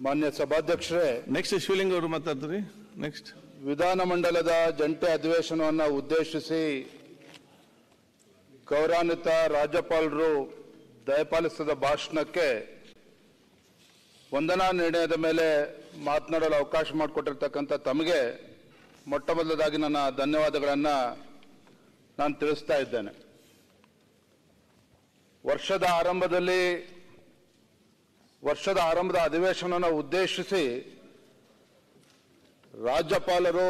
ಮಾನ್ಯ ಸಭಾಧ್ಯಕ್ಷರೇ, ನೆಕ್ಸ್ಟ್ ಶಿವಲಿಂಗ ಅವರು ಮಾತಾಡ್ತಾರೆ. ನೆಕ್ಸ್ಟ್ ವಿಧಾನಮಂಡಲದ ಜಂಟಿ ಅಧಿವೇಶನವನ್ನು ಉದ್ದೇಶಿಸಿ ಗೌರವಾನ್ವಿತ ರಾಜ್ಯಪಾಲರು ದಯಪಾಲಿಸಿದ ಭಾಷಣಕ್ಕೆ ವಂದನಾ ನಿರ್ಣಯದ ಮೇಲೆ ಮಾತನಾಡಲು ಅವಕಾಶ ಮಾಡಿಕೊಟ್ಟಿರ್ತಕ್ಕಂಥ ತಮಗೆ ಮೊಟ್ಟ ಮೊದಲದಾಗಿ ನನ್ನ ಧನ್ಯವಾದಗಳನ್ನು ನಾನು ತಿಳಿಸ್ತಾ ಇದ್ದೇನೆ. ವರ್ಷದ ಆರಂಭದ ಅಧಿವೇಶನವನ್ನು ಉದ್ದೇಶಿಸಿ ರಾಜ್ಯಪಾಲರು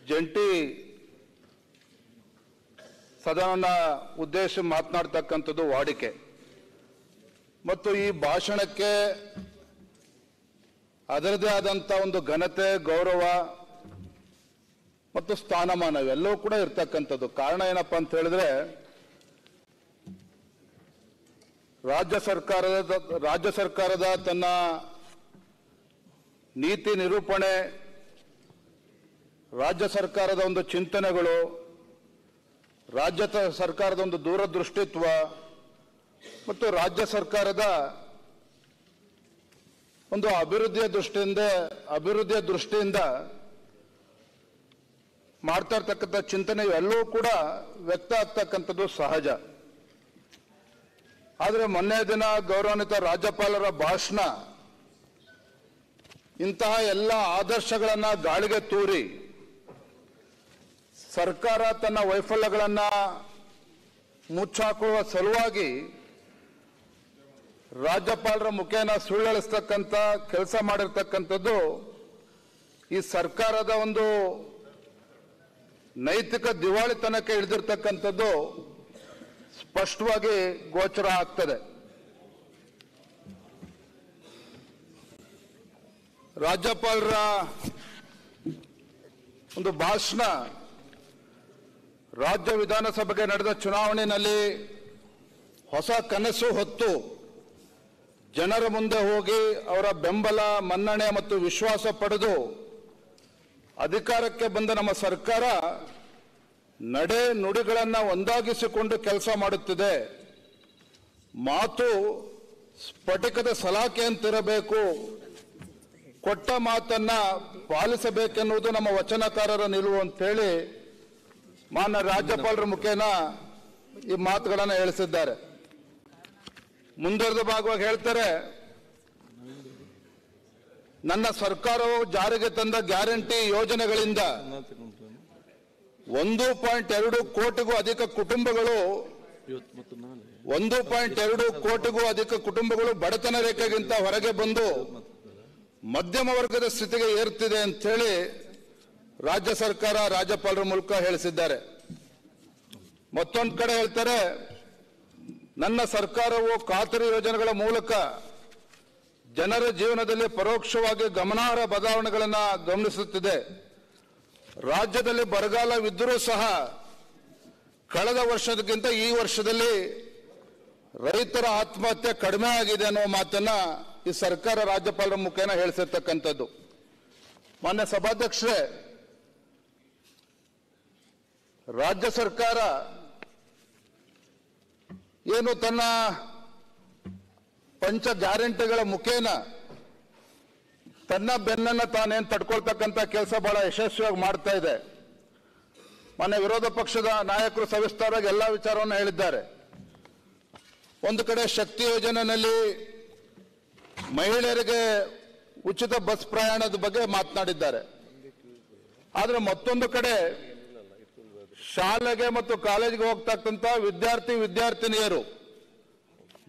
ಜಂಟಿ ಸದನನ ಉದ್ದೇಶಿಸಿ ಮಾತನಾಡ್ತಕ್ಕಂಥದ್ದು ವಾಡಿಕೆ ಮತ್ತು ಈ ಭಾಷಣಕ್ಕೆ ಅದರದೇ ಆದಂಥ ಒಂದು ಘನತೆ, ಗೌರವ ಮತ್ತು ಸ್ಥಾನಮಾನ ಇವೆಲ್ಲವೂ ಕೂಡ ಇರ್ತಕ್ಕಂಥದ್ದು. ಕಾರಣ ಏನಪ್ಪಾ ಅಂತ ಹೇಳಿದ್ರೆ, ರಾಜ್ಯ ಸರ್ಕಾರದ ತನ್ನ ನೀತಿ ನಿರೂಪಣೆ, ರಾಜ್ಯ ಸರ್ಕಾರದ ಒಂದು ಚಿಂತನೆಗಳು, ರಾಜ್ಯ ಸರ್ಕಾರದ ಒಂದು ದೂರದೃಷ್ಟಿತ್ವ ಮತ್ತು ರಾಜ್ಯ ಸರ್ಕಾರದ ಒಂದು ಅಭಿವೃದ್ಧಿಯ ದೃಷ್ಟಿಯಿಂದ ಮಾಡ್ತಾ ಇರ್ತಕ್ಕಂಥ ಚಿಂತನೆ ಇವೆಲ್ಲವೂ ಕೂಡ ವ್ಯಕ್ತ ಆಗ್ತಕ್ಕಂಥದ್ದು ಸಹಜ. ಆದರೆ ಮೊನ್ನೆ ದಿನ ಗೌರವಾನ್ವಿತ ರಾಜ್ಯಪಾಲರ ಭಾಷಣ ಇಂತಹ ಎಲ್ಲ ಆದರ್ಶಗಳನ್ನ ಗಾಳಿಗೆ ತೂರಿ ಸರ್ಕಾರ ತನ್ನ ವೈಫಲ್ಯಗಳನ್ನ ಮುಚ್ಚಾಕುವ ಸಲುವಾಗಿ ರಾಜ್ಯಪಾಲರ ಮುಖೇನ ಸುಳ್ಳಳಿಸ್ತಕ್ಕಂಥ ಕೆಲಸ ಮಾಡಿರ್ತಕ್ಕಂಥದ್ದು ಈ ಸರ್ಕಾರದ ಒಂದು ನೈತಿಕ ದಿವಾಳಿತನಕ್ಕೆ ಇಳಿದಿರ್ತಕ್ಕಂಥದ್ದು ಸ್ಪಷ್ಟವಾಗಿ ಗೋಚರ ಆಗ್ತದೆ. ರಾಜ್ಯಪಾಲರ ಒಂದು ಭಾಷಣ ರಾಜ್ಯ ವಿಧಾನಸಭೆಗೆ ನಡೆದ ಚುನಾವಣೆಯಲ್ಲಿ ಹೊಸ ಕನಸು ಹೊತ್ತು ಜನರ ಮುಂದೆ ಹೋಗಿ ಅವರ ಬೆಂಬಲ, ಮನ್ನಣೆ ಮತ್ತು ವಿಶ್ವಾಸ ಪಡೆದು ಅಧಿಕಾರಕ್ಕೆ ಬಂದ ನಮ್ಮ ಸರ್ಕಾರ ನಡೆ ನುಡಿಗಳನ್ನು ಒಂದಾಗಿಸಿಕೊಂಡು ಕೆಲಸ ಮಾಡುತ್ತಿದೆ. ಮಾತು ಸ್ಫಟಿಕದ ಸಲಾಕೆಯಂತಿರಬೇಕು, ಕೊಟ್ಟ ಮಾತನ್ನ ಪಾಲಿಸಬೇಕೆನ್ನುವುದು ನಮ್ಮ ವಚನಕಾರರ ನಿಲುವು ಅಂತೇಳಿ ಮಾನ್ಯ ರಾಜ್ಯಪಾಲರ ಮುಖೇನ ಈ ಮಾತುಗಳನ್ನು ಹೇಳಿಸಿದ್ದಾರೆ. ಮುಂದುವರೆದ ಭಾಗವಾಗಿ ಹೇಳ್ತಾರೆ, ನನ್ನ ಸರ್ಕಾರವು ಜಾರಿಗೆ ತಂದ ಗ್ಯಾರಂಟಿ ಯೋಜನೆಗಳಿಂದ 1.2 ಕೋಟಿಗೂ ಅಧಿಕ ಕುಟುಂಬಗಳು ಬಡತನ ರೇಖೆಗಿಂತ ಹೊರಗೆ ಬಂದು ಮಧ್ಯಮ ವರ್ಗದ ಸ್ಥಿತಿಗೆ ಏರ್ತಿದೆ ಅಂತೇಳಿ ರಾಜ್ಯ ಸರ್ಕಾರ ರಾಜ್ಯಪಾಲರ ಮೂಲಕ ಹೇಳಿಸಿದ್ದಾರೆ. ಮತ್ತೊಂದು ಕಡೆ ಹೇಳ್ತಾರೆ, ನನ್ನ ಸರ್ಕಾರವು ಖಾತರಿ ಯೋಜನೆಗಳ ಮೂಲಕ ಜನರ ಜೀವನದಲ್ಲಿ ಪರೋಕ್ಷವಾಗಿ ಗಮನಾರ್ಹ ಬದಲಾವಣೆಗಳನ್ನು ಗಮನಿಸುತ್ತಿದೆ. ರಾಜ್ಯದಲ್ಲಿ ಬರಗಾಲವಿದ್ದರೂ ಸಹ ಕಳೆದ ವರ್ಷಕ್ಕಿಂತ ಈ ವರ್ಷದಲ್ಲಿ ರೈತರ ಆತ್ಮಹತ್ಯೆ ಕಡಿಮೆ ಆಗಿದೆ ಅನ್ನೋ ಮಾತನ್ನ ಈ ಸರ್ಕಾರ ರಾಜ್ಯಪಾಲರ ಮುಖೇನ ಹೇಳಿಸಿರ್ತಕ್ಕಂಥದ್ದು. ಮಾನ್ಯ ಸಭಾಧ್ಯಕ್ಷರೇ, ರಾಜ್ಯ ಸರ್ಕಾರ ಏನು ತನ್ನ ಪಂಚ ಗ್ಯಾರಂಟಿಗಳ ಮುಖೇನ ತನ್ನ ಬೆನ್ನನ್ನು ತಾನೇನು ತಡ್ಕೊಳ್ತಕ್ಕಂಥ ಕೆಲಸ ಬಹಳ ಯಶಸ್ವಿಯಾಗಿ ಮಾಡ್ತಾ ಇದೆ. ಮಾನ್ಯ ವಿರೋಧ ಪಕ್ಷದ ನಾಯಕರು ಸವಿಸ್ತಾರವಾಗಿ ಎಲ್ಲ ವಿಚಾರವನ್ನು ಹೇಳಿದ್ದಾರೆ. ಒಂದು ಕಡೆ ಶಕ್ತಿ ಯೋಜನೆಯಲ್ಲಿ ಮಹಿಳೆಯರಿಗೆ ಉಚಿತ ಬಸ್ ಪ್ರಯಾಣದ ಬಗ್ಗೆ ಮಾತನಾಡಿದ್ದಾರೆ. ಆದರೆ ಮತ್ತೊಂದು ಕಡೆ ಶಾಲೆಗೆ ಮತ್ತು ಕಾಲೇಜಿಗೆ ಹೋಗ್ತಕ್ಕಂಥ ವಿದ್ಯಾರ್ಥಿನಿಯರು,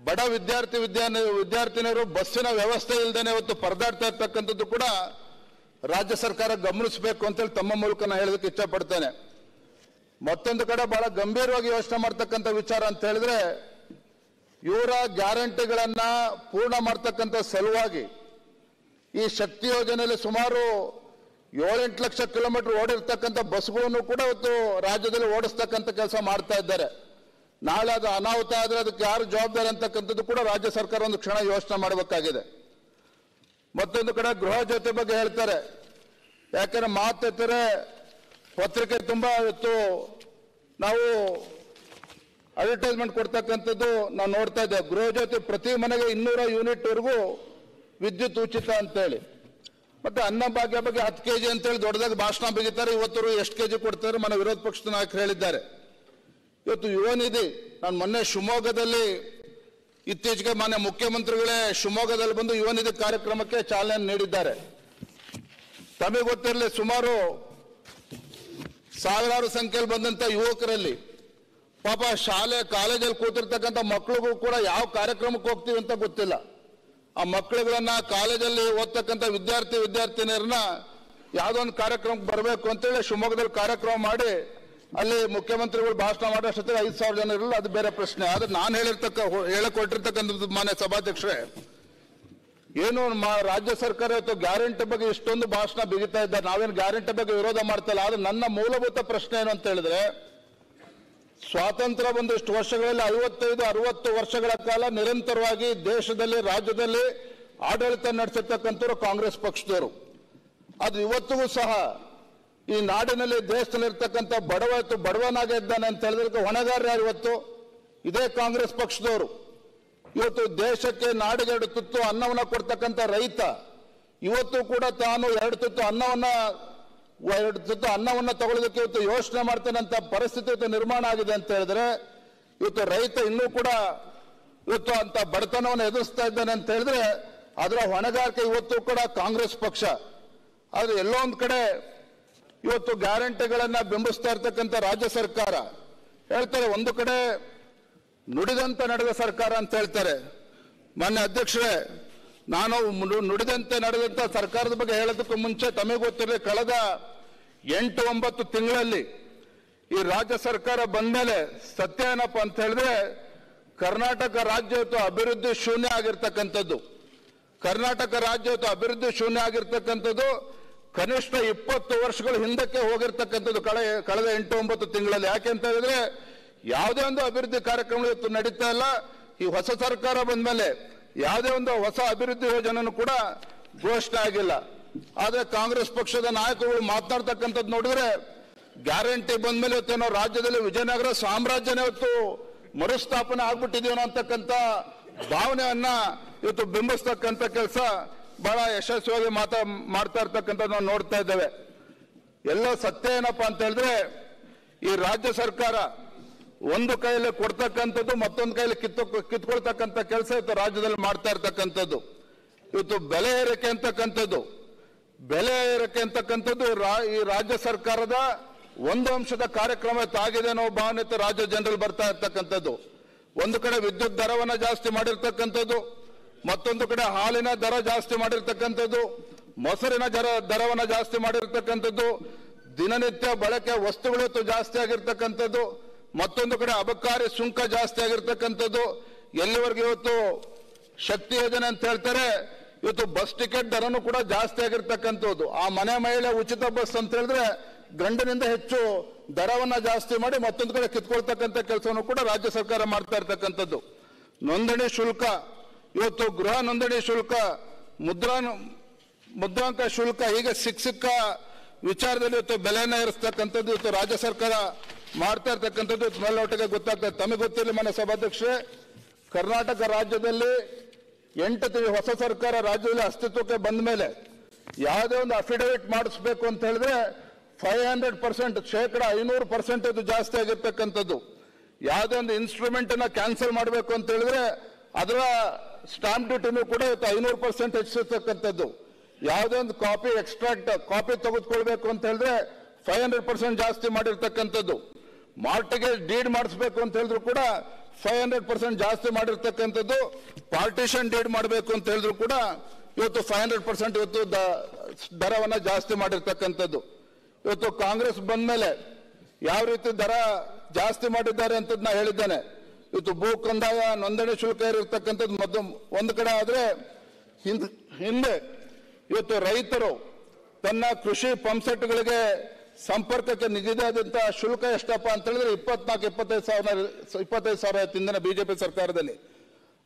ಬಡ ವಿದ್ಯಾರ್ಥಿನಿಯರು ಬಸ್ಸಿನ ವ್ಯವಸ್ಥೆ ಇಲ್ಲದೇನೆ ಇವತ್ತು ಪರದಾಡ್ತಾ ಇರ್ತಕ್ಕಂಥದ್ದು ಕೂಡ ರಾಜ್ಯ ಸರ್ಕಾರ ಗಮನಿಸಬೇಕು ಅಂತೇಳಿ ತಮ್ಮ ಮೂಲಕ ನಾನು ಹೇಳೋದಕ್ಕೆ ಇಷ್ಟಪಡ್ತೇನೆ. ಮತ್ತೊಂದು ಕಡೆ ಬಹಳ ಗಂಭೀರವಾಗಿ ಯೋಚನೆ ಮಾಡ್ತಕ್ಕಂಥ ವಿಚಾರ ಅಂತ ಹೇಳಿದ್ರೆ, ಇವರ ಗ್ಯಾರಂಟಿಗಳನ್ನ ಪೂರ್ಣ ಮಾಡ್ತಕ್ಕಂಥ ಸಲುವಾಗಿ ಈ ಶಕ್ತಿ ಯೋಜನೆಯಲ್ಲಿ ಸುಮಾರು 7-8 ಲಕ್ಷ ಕಿಲೋಮೀಟರ್ ಓಡಿರ್ತಕ್ಕಂಥ ಬಸ್ಗಳನ್ನು ಕೂಡ ಇವತ್ತು ರಾಜ್ಯದಲ್ಲಿ ಓಡಿಸ್ತಕ್ಕಂಥ ಕೆಲಸ ಮಾಡ್ತಾ ಇದ್ದಾರೆ. ನಾಳೆ ಅದು ಅನಾಹುತ ಆದರೆ ಅದಕ್ಕೆ ಯಾರು ಜವಾಬ್ದಾರಿ ಅಂತಕ್ಕಂಥದ್ದು ಕೂಡ ರಾಜ್ಯ ಸರ್ಕಾರ ಒಂದು ಕ್ಷಣ ಯೋಚನೆ ಮಾಡಬೇಕಾಗಿದೆ. ಮತ್ತೊಂದು ಕಡೆ ಗೃಹ ಜ್ಯೋತಿ ಬಗ್ಗೆ ಹೇಳ್ತಾರೆ. ಯಾಕಂದ್ರೆ ಮಾತೆತ್ತರೆ ಪತ್ರಿಕೆ ತುಂಬಾ ಇವತ್ತು ನಾವು ಅಡ್ವರ್ಟೈಸ್ಮೆಂಟ್ ಕೊಡ್ತಕ್ಕಂಥದ್ದು ನಾವು ನೋಡ್ತಾ ಇದ್ದೇವೆ. ಗೃಹ ಜ್ಯೋತಿ ಪ್ರತಿ ಮನೆಗೆ 200 ಯೂನಿಟ್ವರೆಗೂ ವಿದ್ಯುತ್ ಉಚಿತ ಅಂತೇಳಿ. ಮತ್ತೆ ಅನ್ನ ಭಾಗ್ಯ ಬಗ್ಗೆ 10 kg ಅಂತೇಳಿ ದೊಡ್ಡದಾಗಿ ಭಾಷಣ ಬಿಗಿತಾರೆ. ಇವತ್ತು ಎಷ್ಟು kg ಕೊಡ್ತಾರೆ మన ವಿರೋಧ ಪಕ್ಷದ ನಾಯಕರು ಹೇಳಿದ್ದಾರೆ. ಇವತ್ತು ಯುವ ನಿಧಿ, ನಾನು ಮೊನ್ನೆ ಶಿವಮೊಗ್ಗದಲ್ಲಿ ಇತ್ತೀಚೆಗೆ ಮಾನ್ಯ ಮುಖ್ಯಮಂತ್ರಿಗಳೇ ಶಿವಮೊಗ್ಗದಲ್ಲಿ ಬಂದು ಯುವ ನಿಧಿ ಕಾರ್ಯಕ್ರಮಕ್ಕೆ ಚಾಲನೆ ನೀಡಿದ್ದಾರೆ. ತಮಗೆ ಗೊತ್ತಿರಲಿ, ಸುಮಾರು ಸಾವಿರಾರು ಸಂಖ್ಯೆಯಲ್ಲಿ ಬಂದಂತ ಯುವಕರಲ್ಲಿ ಪಾಪ ಶಾಲೆ ಕಾಲೇಜಲ್ಲಿ ಕೂತಿರ್ತಕ್ಕಂಥ ಮಕ್ಕಳಿಗೂ ಕೂಡ ಯಾವ ಕಾರ್ಯಕ್ರಮಕ್ಕೆ ಹೋಗ್ತೀವಿ ಅಂತ ಗೊತ್ತಿಲ್ಲ. ಆ ಮಕ್ಕಳುಗಳನ್ನ, ಕಾಲೇಜಲ್ಲಿ ಓದ್ತಕ್ಕಂಥ ವಿದ್ಯಾರ್ಥಿನಿಯರನ್ನ ಯಾವುದೋ ಒಂದು ಕಾರ್ಯಕ್ರಮಕ್ಕೆ ಬರಬೇಕು ಅಂತೇಳಿ ಶಿವಮೊಗ್ಗದಲ್ಲಿ ಕಾರ್ಯಕ್ರಮ ಮಾಡಿ ಅಲ್ಲಿ ಮುಖ್ಯಮಂತ್ರಿಗಳು ಭಾಷಣ ಮಾಡೋಷ್ಟೊತ್ತಿಗೆ 5,000 ಜನ ಇರಲ್ಲ, ಅದು ಬೇರೆ ಪ್ರಶ್ನೆ. ಆದ್ರೆ ನಾನು ಹೇಳಿಕೊಟ್ಟಿರ್ತಕ್ಕಂಥದ್ದು ಮಾನ್ಯ ಸಭಾಧ್ಯಕ್ಷರೇ, ಏನು ರಾಜ್ಯ ಸರ್ಕಾರ ಇವತ್ತು ಗ್ಯಾರಂಟಿ ಬಗ್ಗೆ ಇಷ್ಟೊಂದು ಭಾಷಣ ಬಿಗಿತಾ ಇದ್ದಾರೆ. ನಾವೇನು ಗ್ಯಾರಂಟಿ ಬಗ್ಗೆ ವಿರೋಧ ಮಾಡ್ತಾ ಇಲ್ಲ. ಆದ್ರೆ ನನ್ನ ಮೂಲಭೂತ ಪ್ರಶ್ನೆ ಏನು ಅಂತ ಹೇಳಿದ್ರೆ, ಸ್ವಾತಂತ್ರ್ಯ ಬಂದಿಷ್ಟು ವರ್ಷಗಳಲ್ಲಿ 55-60 ವರ್ಷಗಳ ಕಾಲ ನಿರಂತರವಾಗಿ ದೇಶದಲ್ಲಿ, ರಾಜ್ಯದಲ್ಲಿ ಆಡಳಿತ ನಡೆಸಿರ್ತಕ್ಕಂಥವ್ರು ಕಾಂಗ್ರೆಸ್ ಪಕ್ಷದವರು. ಅದು ಇವತ್ತಿಗೂ ಸಹ ಈ ನಾಡಿನಲ್ಲಿ, ದೇಶದಲ್ಲಿರ್ತಕ್ಕಂಥ ಬಡವನಾಗೆ ಇದ್ದಾನೆ ಅಂತ ಹೇಳಿದ್ರೆ ಹೊಣೆಗಾರ ಯಾರು? ಇವತ್ತು ಇದೇ ಕಾಂಗ್ರೆಸ್ ಪಕ್ಷದವರು. ಇವತ್ತು ದೇಶಕ್ಕೆ, ನಾಡಿಗೆ 2 ತುತ್ತು ಅನ್ನವನ್ನ ಕೊಡ್ತಕ್ಕಂಥ ರೈತ ಇವತ್ತು ಕೂಡ ತಾನು 2 ತುತ್ತು ಅನ್ನವನ್ನ ತಗೊಳ್ಳೋದಕ್ಕೆ ಇವತ್ತು ಯೋಚನೆ ಮಾಡ್ತಾನೆ ಅಂತ ಪರಿಸ್ಥಿತಿ ಇವತ್ತು ನಿರ್ಮಾಣ ಆಗಿದೆ ಅಂತ ಹೇಳಿದ್ರೆ, ಇವತ್ತು ರೈತ ಇನ್ನೂ ಕೂಡ ಇವತ್ತು ಅಂತ ಬಡತನವನ್ನು ಎದುರಿಸ್ತಾ ಇದ್ದಾನೆ ಅಂತ ಹೇಳಿದ್ರೆ ಅದರ ಹೊಣೆಗಾರಿಕೆ ಇವತ್ತು ಕೂಡ ಕಾಂಗ್ರೆಸ್ ಪಕ್ಷ. ಆದ್ರೆ ಎಲ್ಲೋ ಒಂದ್ ಕಡೆ ಇವತ್ತು ಗ್ಯಾರಂಟಿಗಳನ್ನ ಬಿಂಬಿಸ್ತಾ ಇರ್ತಕ್ಕಂಥ ರಾಜ್ಯ ಸರ್ಕಾರ ಹೇಳ್ತಾರೆ, ಒಂದು ಕಡೆ ನುಡಿದಂತೆ ನಡೆದ ಸರ್ಕಾರ ಅಂತ ಹೇಳ್ತಾರೆ. ಮಾನ್ಯ ಅಧ್ಯಕ್ಷರೇ, ನಾನು ನುಡಿದಂತೆ ನಡೆದಂತ ಸರ್ಕಾರದ ಬಗ್ಗೆ ಹೇಳೋದಕ್ಕೂ ಮುಂಚೆ ತಮಗೆ ಗೊತ್ತಿರಲಿ, ಕಳೆದ 8-9 ತಿಂಗಳಲ್ಲಿ ಈ ರಾಜ್ಯ ಸರ್ಕಾರ ಬಂದ್ಮೇಲೆ ಸತ್ಯ ಏನಪ್ಪ ಅಂತ ಹೇಳಿದ್ರೆ, ಕರ್ನಾಟಕ ರಾಜ್ಯ ಇವತ್ತು ಅಭಿವೃದ್ಧಿ ಶೂನ್ಯ ಆಗಿರ್ತಕ್ಕಂಥದ್ದು. ಕರ್ನಾಟಕ ರಾಜ್ಯ ಇವತ್ತು ಅಭಿವೃದ್ಧಿ ಶೂನ್ಯ ಆಗಿರ್ತಕ್ಕಂಥದ್ದು ಕನಿಷ್ಠ 20 ವರ್ಷಗಳ ಹಿಂದಕ್ಕೆ ಹೋಗಿರ್ತಕ್ಕಂಥದ್ದು ಕಳೆದ 8-9 ತಿಂಗಳಲ್ಲಿ. ಯಾಕೆ ಅಂತ ಹೇಳಿದ್ರೆ ಯಾವುದೇ ಒಂದು ಅಭಿವೃದ್ಧಿ ಕಾರ್ಯಕ್ರಮ ಇವತ್ತು ನಡೀತಾ ಇಲ್ಲ. ಈ ಹೊಸ ಸರ್ಕಾರ ಬಂದ್ಮೇಲೆ ಯಾವುದೇ ಒಂದು ಹೊಸ ಅಭಿವೃದ್ಧಿ ಯೋಜನೆಯನ್ನು ಕೂಡ ಘೋಷಣೆ ಆಗಿಲ್ಲ. ಆದ್ರೆ ಕಾಂಗ್ರೆಸ್ ಪಕ್ಷದ ನಾಯಕರುಗಳು ಮಾತನಾಡ್ತಕ್ಕಂಥದ್ದು ನೋಡಿದ್ರೆ, ಗ್ಯಾರಂಟಿ ಬಂದ್ಮೇಲೆ ಇವತ್ತೇನೋ ರಾಜ್ಯದಲ್ಲಿ ವಿಜಯನಗರ ಸಾಮ್ರಾಜ್ಯನೇ ಇವತ್ತು ಮರುಸ್ಥಾಪನೆ ಆಗ್ಬಿಟ್ಟಿದೆಯೋ ಅಂತಕ್ಕಂಥ ಭಾವನೆಯನ್ನ ಇವತ್ತು ಬಿಂಬಿಸ್ತಕ್ಕಂಥ ಕೆಲಸ ಬಹಳ ಯಶಸ್ವಿಯಾಗಿ ಮಾಡ್ತಾ ಇರ್ತಕ್ಕಂಥದ್ದು ನಾವು ನೋಡ್ತಾ ಇದ್ದೇವೆ. ಎಲ್ಲ ಸತ್ಯ ಏನಪ್ಪಾ ಅಂತ ಹೇಳಿದ್ರೆ, ಈ ರಾಜ್ಯ ಸರ್ಕಾರ ಒಂದು ಕೈಯಲ್ಲಿ ಕೊಡ್ತಕ್ಕಂಥದ್ದು ಮತ್ತೊಂದು ಕೈಯಲ್ಲಿ ಕಿತ್ಕೊಳ್ತಕ್ಕಂಥ ಕೆಲಸ ಇವತ್ತು ರಾಜ್ಯದಲ್ಲಿ ಮಾಡ್ತಾ ಇರ್ತಕ್ಕಂಥದ್ದು. ಇವತ್ತು ಬೆಲೆ ಏರಿಕೆ ಅಂತಕ್ಕಂಥದ್ದು ಈ ರಾಜ್ಯ ಸರ್ಕಾರದ ಒಂದು ಅಂಶದ ಕಾರ್ಯಕ್ರಮ ಆಗಿದೆ ಅನ್ನೋ ಭಾವನೆ ರಾಜ್ಯ ಜನರಲ್ಲಿ ಬರ್ತಾ ಇರ್ತಕ್ಕಂಥದ್ದು. ಒಂದು ಕಡೆ ವಿದ್ಯುತ್ ದರವನ್ನ ಜಾಸ್ತಿ ಮಾಡಿರ್ತಕ್ಕಂಥದ್ದು, ಮತ್ತೊಂದು ಕಡೆ ಹಾಲಿನ ದರ ಜಾಸ್ತಿ ಮಾಡಿರ್ತಕ್ಕಂಥದ್ದು, ಮೊಸರಿನ ದರವನ್ನ ಜಾಸ್ತಿ ಮಾಡಿರ್ತಕ್ಕಂಥದ್ದು, ದಿನನಿತ್ಯ ಬಳಕೆ ವಸ್ತುಗಳು ಜಾಸ್ತಿ ಆಗಿರ್ತಕ್ಕಂಥದ್ದು, ಮತ್ತೊಂದು ಕಡೆ ಅಬಕಾರಿ ಸುಂಕ ಜಾಸ್ತಿ ಆಗಿರ್ತಕ್ಕಂಥದ್ದು. ಎಲ್ಲಿವರೆಗೆ ಇವತ್ತು ಶಕ್ತಿ ಯೋಜನೆ ಅಂತ ಹೇಳ್ತಾರೆ, ಇವತ್ತು ಬಸ್ ಟಿಕೆಟ್ ದರನು ಕೂಡ ಜಾಸ್ತಿ ಆಗಿರ್ತಕ್ಕಂಥದ್ದು. ಆ ಮಹಿಳೆ ಉಚಿತ ಬಸ್ ಅಂತ ಹೇಳಿದ್ರೆ ಗಂಡನಿಂದ ಹೆಚ್ಚು ದರವನ್ನ ಜಾಸ್ತಿ ಮಾಡಿ ಮತ್ತೊಂದು ಕಡೆ ಕಿತ್ಕೊಳ್ತಕ್ಕಂಥ ಕೆಲಸವನ್ನು ಕೂಡ ರಾಜ್ಯ ಸರ್ಕಾರ ಮಾಡ್ತಾ ಇರ್ತಕ್ಕಂಥದ್ದು. ನೋಂದಣಿ ಶುಲ್ಕ, ಇವತ್ತು ಗೃಹ ನೋಂದಣಿ ಶುಲ್ಕ, ಮುದ್ರಾಂಕ ಶುಲ್ಕ, ಹೀಗೆ ಸಿಕ್ಕ ವಿಚಾರದಲ್ಲಿ ಇವತ್ತು ಬೆಲೆಯನ್ನ ಏರಿಸ್ತಕ್ಕಂಥದ್ದು ಇವತ್ತು ರಾಜ್ಯ ಸರ್ಕಾರ ಮಾಡ್ತಾ ಇರ್ತಕ್ಕಂಥದ್ದು ಮೇಲ್ನೋಟಕ್ಕೆ ಗೊತ್ತಾಗ್ತದೆ. ತಮಗೆ ಗೊತ್ತಿರಲಿ ಮಾನ್ಯ ಸಭಾಧ್ಯಕ್ಷರೇ, ಕರ್ನಾಟಕ ರಾಜ್ಯದಲ್ಲಿ 8 ತಿಂಗಳು ಹೊಸ ಸರ್ಕಾರ ರಾಜ್ಯದಲ್ಲಿ ಅಸ್ತಿತ್ವಕ್ಕೆ ಬಂದ ಮೇಲೆ ಯಾವುದೇ ಒಂದು ಅಫಿಡವಿಟ್ ಮಾಡಿಸ್ಬೇಕು ಅಂತ ಹೇಳಿದ್ರೆ 500%, 500% ಇದು ಜಾಸ್ತಿ ಆಗಿರ್ತಕ್ಕಂಥದ್ದು. ಯಾವುದೇ ಒಂದು ಇನ್ಸ್ಟ್ರೂಮೆಂಟ್ ಅನ್ನ ಕ್ಯಾನ್ಸಲ್ ಮಾಡಬೇಕು ಅಂತ ಹೇಳಿದ್ರೆ ಅದರ ಸ್ಟಾಂಪ್ ಡ್ಯೂಟಿನೂ ಕೂಡ ಇವತ್ತು 500% ಹೆಚ್ಚಿರ್ತಕ್ಕಂಥದ್ದು. ಯಾವುದೇ ಒಂದು ಕಾಪಿ ತೆಗೆದುಕೊಳ್ಬೇಕು ಅಂತ ಹೇಳಿದ್ರೆ 500% ಜಾಸ್ತಿ ಮಾಡಿರ್ತಕ್ಕಂಥದ್ದು. ಮಾರ್ಟಿಗೇಜ್ ಡೀಡ್ ಮಾಡಿಸ್ಬೇಕು ಅಂತ ಹೇಳಿದ್ರು ಕೂಡ 500% ಜಾಸ್ತಿ ಮಾಡಿರ್ತಕ್ಕಂಥದ್ದು. ಪಾರ್ಟಿಷನ್ ಡೀಡ್ ಮಾಡಬೇಕು ಅಂತ ಹೇಳಿದ್ರು ಕೂಡ ಇವತ್ತು 500% ಇವತ್ತು ದರವನ್ನ ಜಾಸ್ತಿ ಮಾಡಿರ್ತಕ್ಕಂಥದ್ದು. ಇವತ್ತು ಕಾಂಗ್ರೆಸ್ ಬಂದ ಮೇಲೆ ಯಾವ ರೀತಿ ದರ ಜಾಸ್ತಿ ಮಾಡಿದ್ದಾರೆ ಅಂತ ನಾ ಹೇಳಿದ್ದೇನೆ. ಇವತ್ತು ಭೂ ಕಂದಾಯ ನೋಂದಣಿ ಶುಲ್ಕ ಇರತಕ್ಕಂಥದ್ದು ಒಂದು ಕಡೆ ಆದ್ರೆ ಹಿಂದೆ ಇವತ್ತು ರೈತರು ತನ್ನ ಕೃಷಿ ಪಂಪ್ಸೆಟ್ಗಳಿಗೆ ಸಂಪರ್ಕಕ್ಕೆ ನಿಗದಿಯಾದಂತಹ ಶುಲ್ಕ ಎಷ್ಟಪ್ಪ ಅಂತ ಹೇಳಿದ್ರೆ 25,000 ಹಿಂದಿನ ಬಿಜೆಪಿ ಸರ್ಕಾರದಲ್ಲಿ.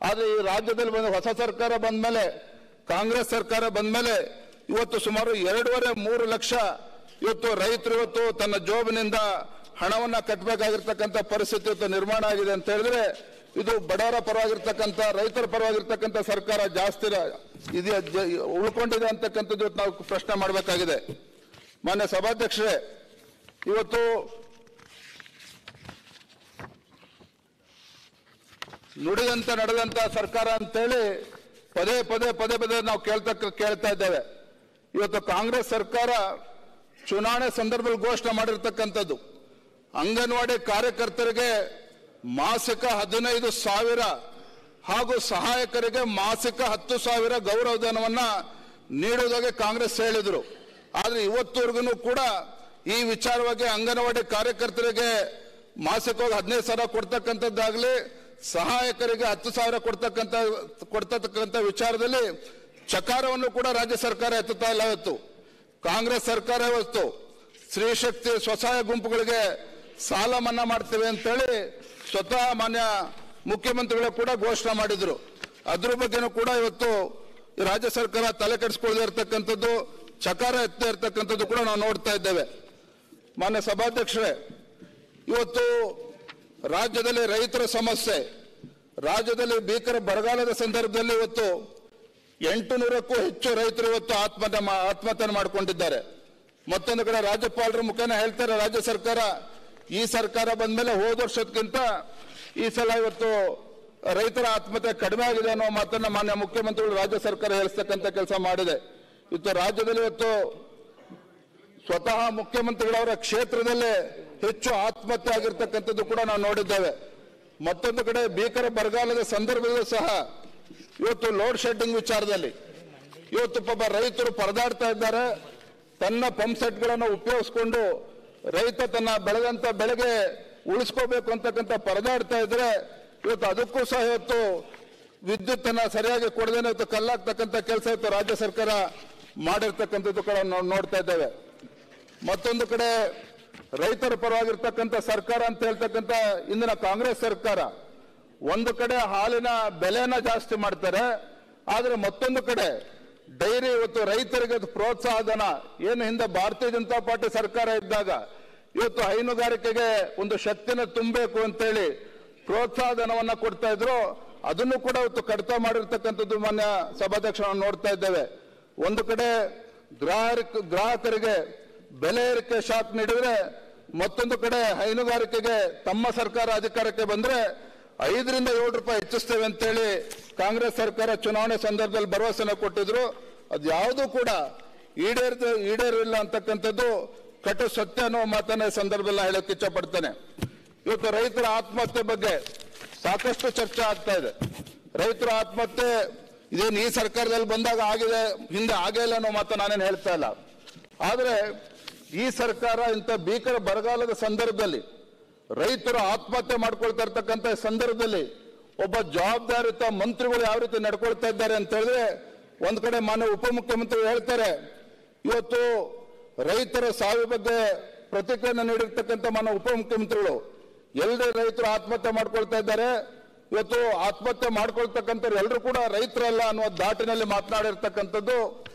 ಆದ್ರೆ ಈ ರಾಜ್ಯದಲ್ಲಿ ಹೊಸ ಸರ್ಕಾರ ಬಂದ ಮೇಲೆ, ಕಾಂಗ್ರೆಸ್ ಸರ್ಕಾರ ಬಂದ ಮೇಲೆ ಇವತ್ತು ಸುಮಾರು 2.5-3 ಲಕ್ಷ ಇವತ್ತು ರೈತರು ಇವತ್ತು ತನ್ನ ಜೋಬಿನಿಂದ ಹಣವನ್ನ ಕಟ್ಟಬೇಕಾಗಿರ್ತಕ್ಕಂಥ ಪರಿಸ್ಥಿತಿ ಇವತ್ತು ನಿರ್ಮಾಣ ಆಗಿದೆ ಅಂತ ಹೇಳಿದ್ರೆ ಇದು ಬಡವರ ಪರವಾಗಿರ್ತಕ್ಕಂಥ ರೈತರ ಪರವಾಗಿರ್ತಕ್ಕಂಥ ಸರ್ಕಾರ ಜಾಸ್ತಿ ಉಳ್ಕೊಂಡಿದೆ ಅಂತಕ್ಕಂಥದ್ದು ನಾವು ಪ್ರಶ್ನೆ ಮಾಡಬೇಕಾಗಿದೆ. ಮಾನ್ಯ ಸಭಾಧ್ಯಕ್ಷರೇ, ಇವತ್ತು ನುಡಿದಂತ ನಡೆದಂತ ಸರ್ಕಾರ ಅಂತೇಳಿ ಪದೇ ಪದೇ ನಾವು ಕೇಳ್ತಾ ಇದ್ದೇವೆ. ಇವತ್ತು ಕಾಂಗ್ರೆಸ್ ಸರ್ಕಾರ ಚುನಾವಣೆ ಸಂದರ್ಭದಲ್ಲಿ ಘೋಷಣೆ ಮಾಡಿರ್ತಕ್ಕಂಥದ್ದು ಅಂಗನವಾಡಿ ಕಾರ್ಯಕರ್ತರಿಗೆ ಮಾಸಿಕ 15,000 ಹಾಗೂ ಸಹಾಯಕರಿಗೆ ಮಾಸಿಕ 10,000 ಗೌರವಧನವನ್ನ ನೀಡುವುದಾಗಿ ಕಾಂಗ್ರೆಸ್ ಹೇಳಿದ್ರು. ಆದ್ರೆ ಇವತ್ತುವರೆಗೂ ಕೂಡ ಈ ವಿಚಾರವಾಗಿ ಅಂಗನವಾಡಿ ಕಾರ್ಯಕರ್ತರಿಗೆ ಮಾಸಿಕವಾಗಿ 15,000 ಕೊಡ್ತಕ್ಕಂಥದ್ದಾಗ್ಲಿ, ಸಹಾಯಕರಿಗೆ 10,000 ಕೊಡ್ತಕ್ಕಂಥ ವಿಚಾರದಲ್ಲಿ ಚಕಾರವನ್ನು ಕೂಡ ರಾಜ್ಯ ಸರ್ಕಾರ ಎತ್ತುತ್ತಾ ಇಲ್ಲ. ಇವತ್ತು ಕಾಂಗ್ರೆಸ್ ಸರ್ಕಾರ ಇವತ್ತು ಸ್ತ್ರೀ ಶಕ್ತಿ ಸ್ವಸಹಾಯ ಗುಂಪುಗಳಿಗೆ ಸಾಲ ಮನ್ನಾ ಮಾಡ್ತೇವೆ ಅಂತೇಳಿ ಸ್ವತಃ ಮಾನ್ಯ ಮುಖ್ಯಮಂತ್ರಿಗಳು ಕೂಡ ಘೋಷಣೆ ಮಾಡಿದ್ರು. ಅದ್ರ ಬಗ್ಗೆನೂ ಕೂಡ ಇವತ್ತು ರಾಜ್ಯ ಸರ್ಕಾರ ತಲೆ ಕೆಡಿಸ್ಕೊಳ್ಳದೆ ಇರತಕ್ಕಂಥದ್ದು, ಚಕಾರ ಎತ್ತ ಇರತಕ್ಕಂಥದ್ದು ಕೂಡ ನಾವು ನೋಡ್ತಾ ಇದ್ದೇವೆ. ಮಾನ್ಯ ಸಭಾಧ್ಯಕ್ಷರೇ, ಇವತ್ತು ರಾಜ್ಯದಲ್ಲಿ ರೈತರ ಸಮಸ್ಯೆ, ರಾಜ್ಯದಲ್ಲಿ ಭೀಕರ ಬರಗಾಲದ ಸಂದರ್ಭದಲ್ಲಿ ಇವತ್ತು 800ಕ್ಕೂ ಹೆಚ್ಚು ರೈತರು ಇವತ್ತು ಆತ್ಮಹತ್ಯೆ ಮಾಡಿಕೊಂಡಿದ್ದಾರೆ. ಮತ್ತೊಂದು ಕಡೆ ರಾಜ್ಯಪಾಲರ ಮುಖೇನ ಹೇಳ್ತಾರೆ ರಾಜ್ಯ ಸರ್ಕಾರ, ಈ ಸರ್ಕಾರ ಬಂದ ಮೇಲೆ ಹೋದ ವರ್ಷಕ್ಕಿಂತ ಈ ಸಲ ಇವತ್ತು ರೈತರ ಆತ್ಮಹತ್ಯೆ ಕಡಿಮೆ ಆಗಿದೆ ಅನ್ನೋ ಮಾತನ್ನ ಮಾನ್ಯ ಮುಖ್ಯಮಂತ್ರಿಗಳು ರಾಜ್ಯ ಸರ್ಕಾರ ಹೇಳಿಸ್ತಕ್ಕಂಥ ಕೆಲಸ ಮಾಡಿದೆ. ಇವತ್ತು ರಾಜ್ಯದಲ್ಲಿ ಇವತ್ತು ಸ್ವತಃ ಮುಖ್ಯಮಂತ್ರಿಗಳವರ ಕ್ಷೇತ್ರದಲ್ಲೇ ಹೆಚ್ಚು ಆತ್ಮಹತ್ಯೆ ಆಗಿರ್ತಕ್ಕಂಥದ್ದು ಕೂಡ ನಾವು ನೋಡಿದ್ದೇವೆ. ಮತ್ತೊಂದು ಕಡೆ ಭೀಕರ ಬರಗಾಲದ ಸಂದರ್ಭದಲ್ಲೂ ಸಹ ಇವತ್ತು ಲೋಡ್ ಶೆಡ್ಡಿಂಗ್ ವಿಚಾರದಲ್ಲಿ ಇವತ್ತು ಪಾಪ ರೈತರು ಪರದಾಡ್ತಾ ಇದ್ದಾರೆ. ತನ್ನ ಪಂಪ್ ಸೆಟ್ಗಳನ್ನು ಉಪಯೋಗಿಸ್ಕೊಂಡು ರೈತ ತನ್ನ ಬೆಳೆದಂತ ಬೆಳೆಗೆ ಉಳಿಸ್ಕೋಬೇಕು ಅಂತಕ್ಕಂಥ ಪರದಾಡ್ತಾ ಇದ್ರೆ ಇವತ್ತು ಅದಕ್ಕೂ ಸಹ ಇವತ್ತು ವಿದ್ಯುತ್ ಅನ್ನ ಸರಿಯಾಗಿ ಕೊಡದೇನೆ ಇವತ್ತು ಕಲ್ಲಾಗ್ತಕ್ಕಂಥ ಕೆಲಸ ಇವತ್ತು ರಾಜ್ಯ ಸರ್ಕಾರ ಮಾಡಿರ್ತಕ್ಕಂಥದ್ದು ಕೂಡ ನಾವು ನೋಡ್ತಾ ಇದ್ದೇವೆ. ಮತ್ತೊಂದು ಕಡೆ ರೈತರ ಪರವಾಗಿರ್ತಕ್ಕಂಥ ಸರ್ಕಾರ ಅಂತ ಹೇಳ್ತಕ್ಕಂಥ ಇಂದಿನ ಕಾಂಗ್ರೆಸ್ ಸರ್ಕಾರ ಒಂದು ಕಡೆ ಹಾಲಿನ ಬೆಲೆನ ಜಾಸ್ತಿ ಮಾಡ್ತಾರೆ, ಆದ್ರೆ ಮತ್ತೊಂದು ಕಡೆ ಡೈರಿ ಇವತ್ತು ರೈತರಿಗೆ ಪ್ರೋತ್ಸಾಹ ಧನ ಏನು ಹಿಂದೆ ಭಾರತೀಯ ಜನತಾ ಪಾರ್ಟಿ ಸರ್ಕಾರ ಇದ್ದಾಗ ಇವತ್ತು ಹೈನುಗಾರಿಕೆಗೆ ಒಂದು ಶಕ್ತಿನ ತುಂಬಬೇಕು ಅಂತೇಳಿ ಪ್ರೋತ್ಸಾಹ ಧನವನ್ನ ಕೊಡ್ತಾ ಇದ್ರು, ಅದನ್ನು ಕೂಡ ಇವತ್ತು ಕಡಿತ ಮಾಡಿರ್ತಕ್ಕಂಥದ್ದು ಮಾನ್ಯ ಸಭಾಧ್ಯಕ್ಷ ನಾವು ನೋಡ್ತಾ ಇದ್ದೇವೆ. ಒಂದು ಕಡೆ ಗ್ರಾಹಕರಿಗೆ ಬೆಲೆ ಏರಿಕೆ ಶಾಕ್ ನೀಡಿದ್ರೆ, ಮತ್ತೊಂದು ಕಡೆ ಹೈನುಗಾರಿಕೆಗೆ ತಮ್ಮ ಸರ್ಕಾರ ಅಧಿಕಾರಕ್ಕೆ ಬಂದ್ರೆ 5 ರಿಂದ 7 ರೂಪಾಯಿ ಹೆಚ್ಚಿಸ್ತೇವೆ ಅಂತೇಳಿ ಕಾಂಗ್ರೆಸ್ ಸರ್ಕಾರ ಚುನಾವಣೆ ಸಂದರ್ಭದಲ್ಲಿ ಭರವಸೆನ ಕೊಟ್ಟಿದ್ರು. ಅದು ಯಾವುದೂ ಕೂಡ ಈಡೇರಿಲ್ಲ ಅಂತಕ್ಕಂಥದ್ದು ಕಟು ಸತ್ಯ ಅನ್ನೋ ಮಾತನ್ನ ಸಂದರ್ಭದಲ್ಲಿ ಹೇಳಕ್ಕೆ ಇಚ್ಛೆ ಪಡ್ತೇನೆ. ಇವತ್ತು ರೈತರ ಆತ್ಮಹತ್ಯೆ ಬಗ್ಗೆ ಸಾಕಷ್ಟು ಚರ್ಚೆ ಆಗ್ತಾ ಇದೆ. ರೈತರ ಆತ್ಮಹತ್ಯೆ ಇದೇನು ಈ ಸರ್ಕಾರದಲ್ಲಿ ಬಂದಾಗ ಆಗಿದೆ, ಹಿಂದೆ ಆಗೇ ಇಲ್ಲ ಅನ್ನೋ ಮಾತು ನಾನೇನು ಹೇಳ್ತಾ ಇಲ್ಲ. ಆದ್ರೆ ಈ ಸರ್ಕಾರ ಇಂಥ ಭೀಕರ ಬರಗಾಲದ ಸಂದರ್ಭದಲ್ಲಿ ರೈತರು ಆತ್ಮಹತ್ಯೆ ಮಾಡ್ಕೊಳ್ತಾ ಇರ್ತಕ್ಕಂಥ ಸಂದರ್ಭದಲ್ಲಿ ಒಬ್ಬ ಜವಾಬ್ದಾರಿತ ಮಂತ್ರಿಗಳು ಯಾವ ರೀತಿ ನಡ್ಕೊಳ್ತಾ ಇದ್ದಾರೆ ಅಂತ ಹೇಳಿದ್ರೆ, ಒಂದ್ ಕಡೆ ಮಾನ್ಯ ಉಪಮುಖ್ಯಮಂತ್ರಿ ಹೇಳ್ತಾರೆ ಇವತ್ತು ರೈತರ ಸಾವಿನ ಬಗ್ಗೆ ಪ್ರತಿಕ್ರಿಯೆ ನೀಡಿರ್ತಕ್ಕಂಥ ಮಾನ್ಯ ಉಪಮುಖ್ಯಮಂತ್ರಿಗಳು ಎಲ್ಲರೂ ರೈತರು ಆತ್ಮಹತ್ಯೆ ಮಾಡ್ಕೊಳ್ತಾ ಇದ್ದಾರೆ, ಇವತ್ತು ಆತ್ಮಹತ್ಯೆ ಮಾಡ್ಕೊಳ್ತಕ್ಕಂಥವ್ರು ಎಲ್ಲರೂ ಕೂಡ ರೈತರಲ್ಲ ಅನ್ನುವ ದಾಟಿನಲ್ಲಿ ಮಾತನಾಡಿರ್ತಕ್ಕಂಥದ್ದು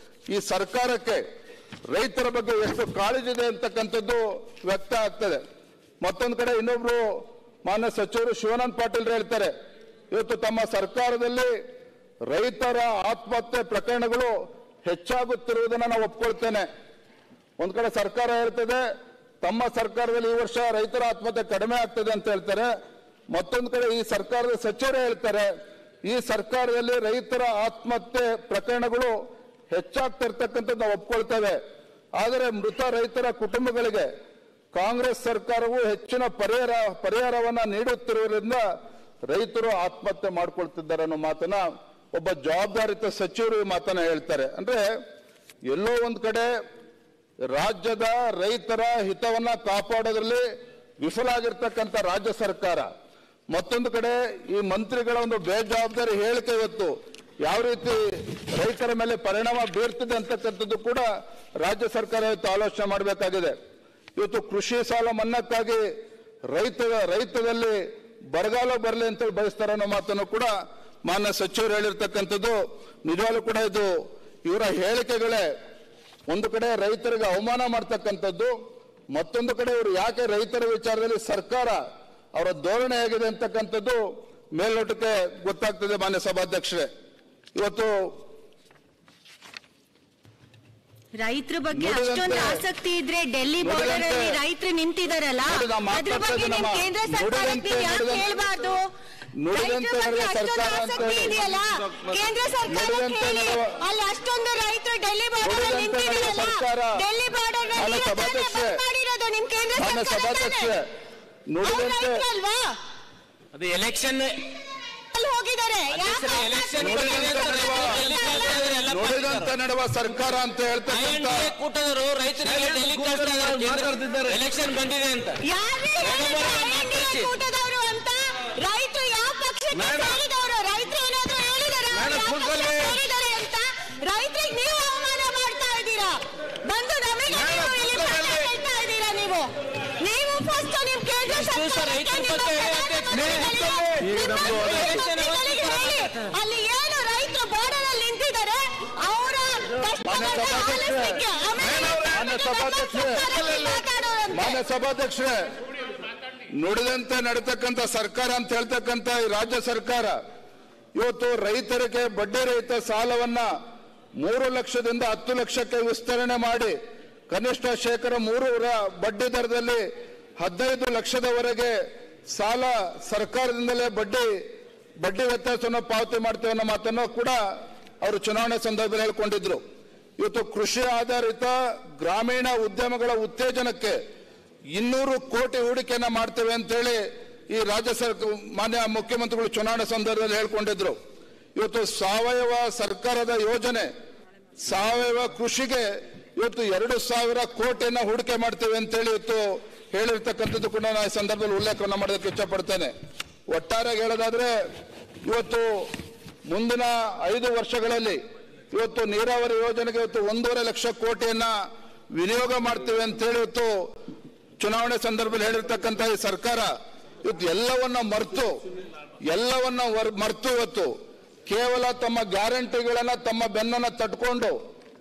ಈ ಸರ್ಕಾರಕ್ಕೆ ರೈತರ ಬಗ್ಗೆ ಎಷ್ಟು ಕಾಳಜಿ ಇದೆ ಅಂತಕ್ಕಂಥದ್ದು ವ್ಯಕ್ತ ಆಗ್ತದೆ. ಮತ್ತೊಂದು ಕಡೆ ಇನ್ನೊಬ್ರು ಮಾನ್ಯ ಸಚಿವರು ಶಿವಾನಂದ ಪಾಟೀಲ್ ಹೇಳ್ತಾರೆ ಇವತ್ತು ತಮ್ಮ ಸರ್ಕಾರದಲ್ಲಿ ರೈತರ ಆತ್ಮಹತ್ಯೆ ಪ್ರಕರಣಗಳು ಹೆಚ್ಚಾಗುತ್ತಿರುವುದನ್ನು ನಾವು ಒಪ್ಕೊಳ್ತೇನೆ. ಒಂದ್ ಕಡೆ ಸರ್ಕಾರ ಹೇಳ್ತದೆ ತಮ್ಮ ಸರ್ಕಾರದಲ್ಲಿ ಈ ವರ್ಷ ರೈತರ ಆತ್ಮಹತ್ಯೆ ಕಡಿಮೆ ಆಗ್ತದೆ ಅಂತ ಹೇಳ್ತಾರೆ, ಮತ್ತೊಂದು ಕಡೆ ಈ ಸರ್ಕಾರದ ಸಚಿವರು ಹೇಳ್ತಾರೆ ಈ ಸರ್ಕಾರದಲ್ಲಿ ರೈತರ ಆತ್ಮಹತ್ಯೆ ಪ್ರಕರಣಗಳು ಹೆಚ್ಚಾಗ್ತಿರ್ತಕ್ಕಂಥದ್ದು ನಾವು ಒಪ್ಕೊಳ್ತೇವೆ. ಆದರೆ ಮೃತ ರೈತರ ಕುಟುಂಬಗಳಿಗೆ ಕಾಂಗ್ರೆಸ್ ಸರ್ಕಾರವು ಹೆಚ್ಚಿನ ಪರಿಹಾರವನ್ನ ನೀಡುತ್ತಿರುವುದರಿಂದ ರೈತರು ಆತ್ಮಹತ್ಯೆ ಮಾಡ್ಕೊಳ್ತಿದ್ದಾರೆ ಅನ್ನೋ ಮಾತನ್ನ ಒಬ್ಬ ಜವಾಬ್ದಾರಿತ ಸಚಿವರು ಈ ಮಾತನ್ನ ಹೇಳ್ತಾರೆ. ಅಂದ್ರೆ ಎಲ್ಲೋ ಒಂದ್ ಕಡೆ ರಾಜ್ಯದ ರೈತರ ಹಿತವನ್ನ ಕಾಪಾಡೋದ್ರಲ್ಲಿ ವಿಫಲ ಆಗಿರ್ತಕ್ಕಂಥ ರಾಜ್ಯ ಸರ್ಕಾರ, ಮತ್ತೊಂದು ಕಡೆ ಈ ಮಂತ್ರಿಗಳ ಒಂದು ಬೇಜವಾಬ್ದಾರಿ ಹೇಳಿಕೆ ಇವತ್ತು ಯಾವ ರೀತಿ ರೈತರ ಮೇಲೆ ಪರಿಣಾಮ ಬೀರ್ತಿದೆ ಅಂತಕ್ಕಂಥದ್ದು ಕೂಡ ರಾಜ್ಯ ಸರ್ಕಾರ ಇವತ್ತು ಆಲೋಚನೆ ಮಾಡಬೇಕಾಗಿದೆ. ಇವತ್ತು ಕೃಷಿ ಸಾಲ ಮನ್ನಾಕ್ಕಾಗಿ ರೈತದಲ್ಲಿ ಬರಗಾಲ ಬರಲಿ ಅಂತ ಬಯಸ್ತಾರೆ ಅನ್ನೋ ಮಾತನ್ನು ಕೂಡ ಮಾನ್ಯ ಸಚಿವರು ಹೇಳಿರ್ತಕ್ಕಂಥದ್ದು ನಿಜವಾಗ್ಲೂ ಕೂಡ ಇದು ಇವರ ಹೇಳಿಕೆಗಳೇ ಒಂದು ಕಡೆ ರೈತರಿಗೆ ಅವಮಾನ ಮಾಡ್ತಕ್ಕಂಥದ್ದು, ಮತ್ತೊಂದು ಕಡೆ ಇವರು ಯಾಕೆ ರೈತರ ವಿಚಾರದಲ್ಲಿ ಸರ್ಕಾರ ಅವರ ಧೋರಣೆ ಹೇಗಿದೆ ಅಂತಕ್ಕಂಥದ್ದು ಮೇಲ್ನೋಟಕ್ಕೆ ಗೊತ್ತಾಗ್ತದೆ. ಮಾನ್ಯ ಸಭಾಧ್ಯಕ್ಷರೇ, ಇವತ್ತು ರೈತರ ಬಗ್ಗೆ ಅಷ್ಟೊಂದು ಆಸಕ್ತಿ ಇದ್ರೆ ಡೆಲ್ಲಿ ಬಾರ್ಡರ್ ಅಲ್ಲಿ ರೈತರು ನಿಂತಿದಾರಲ್ಲ, ಅದ್ರ ಬಗ್ಗೆ ನಿಮ್ ಕೇಂದ್ರ ಸರ್ಕಾರಕ್ಕೆ ಯಾಕೆ ಹೇಳ್ಬಾರ್ದು? ರೈತರ ಬಗ್ಗೆ ಅಷ್ಟೊಂದು ಆಸಕ್ತಿ ಇದೆಯಲ್ಲ, ಕೇಂದ್ರ ಸರ್ಕಾರ ಕೇಳಿ. ಅಲ್ಲಿ ಅಷ್ಟೊಂದು ರೈತರು ಡೆಲ್ಲಿ ಬಾರ್ಡರ್ ಅಲ್ಲಿ ನಿಂತಿದಾರಲ್ಲ, ಡೆಲ್ಲಿ ಬಾರ್ಡರ್ ಮಾಡಿರೋದು ನಿಮ್ ಕೇಂದ್ರ ಸರ್ಕಾರ ಅಲ್ವಾ? ಅದು ಎಲೆಕ್ಷನ್ ಹೋಗಿದ್ದಾರೆ. ನುಡಿದಂತೆ ನಡೆಯುವ ಸರ್ಕಾರ ಅಂತ ಹೇಳ್ತಕ್ಕಂಥ ಕೂಟದವರು ರೈತರಿಗೆ ಎಲೆಕ್ಷನ್ ಬಂದಿದೆ ಅಂತ ಕೂಟದವರು ಅಂತ ರೈತರು ಯಾವ ಪಕ್ಷಕ್ಕೆ ಸೇರಿದವರು? ರೈತರು ಏನಾದ್ರು ಹೇಳಿದಾರೆ ಅಂತ ರೈತರಿಗೆ ನೀವು ಅವಮಾನ ಮಾಡ್ತಾ ಇದ್ದೀರಾ. ಬಂದು ನಮಗೆ ಹೇಳ್ತಾ ಇದ್ದೀರಾ ನೀವು. ಫಸ್ಟ್ ನಿಮ್ ಕೇಂದ್ರ ಅಲ್ಲಿ ಏನು ರೈತರು ಬಾರ್ಡರ್ ಅಲ್ಲಿ ನಿಂತಿದ್ದಾರೆ ಅವರ ಮಾನ್ಯ ಸಭಾಧ್ಯಕ್ಷರೇ, ನುಡಿದಂತೆ ನಡೀತಕ್ಕಂಥ ಸರ್ಕಾರ ಅಂತ ಹೇಳ್ತಕ್ಕಂಥ ಈ ರಾಜ್ಯ ಸರ್ಕಾರ ಇವತ್ತು ರೈತರಿಗೆ ಬಡ್ಡಿ ರಹಿತ ಸಾಲವನ್ನ 3 ಲಕ್ಷದಿಂದ 10 ಲಕ್ಷಕ್ಕೆ ವಿಸ್ತರಣೆ ಮಾಡಿ ಕನಿಷ್ಠ ಶೇಕಡ 3 ಬಡ್ಡಿ ದರದಲ್ಲಿ 15 ಲಕ್ಷದವರೆಗೆ ಸಾಲ ಸರ್ಕಾರದಿಂದಲೇ ಬಡ್ಡಿ ವ್ಯತ್ಯಾಸವನ್ನು ಪಾವತಿ ಮಾಡ್ತೇವೆ ಅನ್ನೋ ಮಾತನ್ನು ಕೂಡ ಅವರು ಚುನಾವಣೆ ಸಂದರ್ಭದಲ್ಲಿ ಹೇಳಿಕೊಂಡಿದ್ರು. ಇವತ್ತು ಕೃಷಿ ಆಧಾರಿತ ಗ್ರಾಮೀಣ ಉದ್ಯಮಗಳ ಉತ್ತೇಜನಕ್ಕೆ 200 ಕೋಟಿ ಹೂಡಿಕೆಯನ್ನ ಮಾಡ್ತೇವೆ ಅಂತೇಳಿ ಈ ರಾಜ್ಯ ಸರ್ಕಾರ ಮಾನ್ಯ ಮುಖ್ಯಮಂತ್ರಿಗಳು ಚುನಾವಣೆ ಸಂದರ್ಭದಲ್ಲಿ ಹೇಳ್ಕೊಂಡಿದ್ರು. ಇವತ್ತು ಸಾವಯವ ಸರ್ಕಾರದ ಯೋಜನೆ ಸಾವಯವ ಕೃಷಿಗೆ ಇವತ್ತು 2,000 ಕೋಟಿಯನ್ನ ಹೂಡಿಕೆ ಮಾಡ್ತೇವೆ ಅಂತೇಳಿ ಇವತ್ತು ಹೇಳಿರ್ತಕ್ಕಂಥದ್ದು ಕೂಡ ನಾನು ಈ ಸಂದರ್ಭದಲ್ಲಿ ಉಲ್ಲೇಖವನ್ನು ಮಾಡೋದಕ್ಕೆ ಇಷ್ಟಪಡ್ತೇನೆ. ಒಟ್ಟಾರೆ ಹೇಳೋದಾದ್ರೆ ಇವತ್ತು ಮುಂದಿನ 5 ವರ್ಷಗಳಲ್ಲಿ ಇವತ್ತು ನೀರಾವರಿ ಯೋಜನೆಗೆ ಇವತ್ತು 1.5 ಲಕ್ಷ ಕೋಟಿಯನ್ನ ವಿನಿಯೋಗ ಮಾಡ್ತೇವೆ ಅಂತೇಳಿ ಇವತ್ತು ಚುನಾವಣೆ ಸಂದರ್ಭದಲ್ಲಿ ಹೇಳಿರ್ತಕ್ಕಂಥ ಈ ಸರ್ಕಾರ ಇವತ್ತು ಎಲ್ಲವನ್ನ ಮರೆತು ಇವತ್ತು ಕೇವಲ ತಮ್ಮ ಗ್ಯಾರಂಟಿಗಳನ್ನ ತಮ್ಮ ಬೆನ್ನನ್ನ ತಟ್ಕೊಂಡು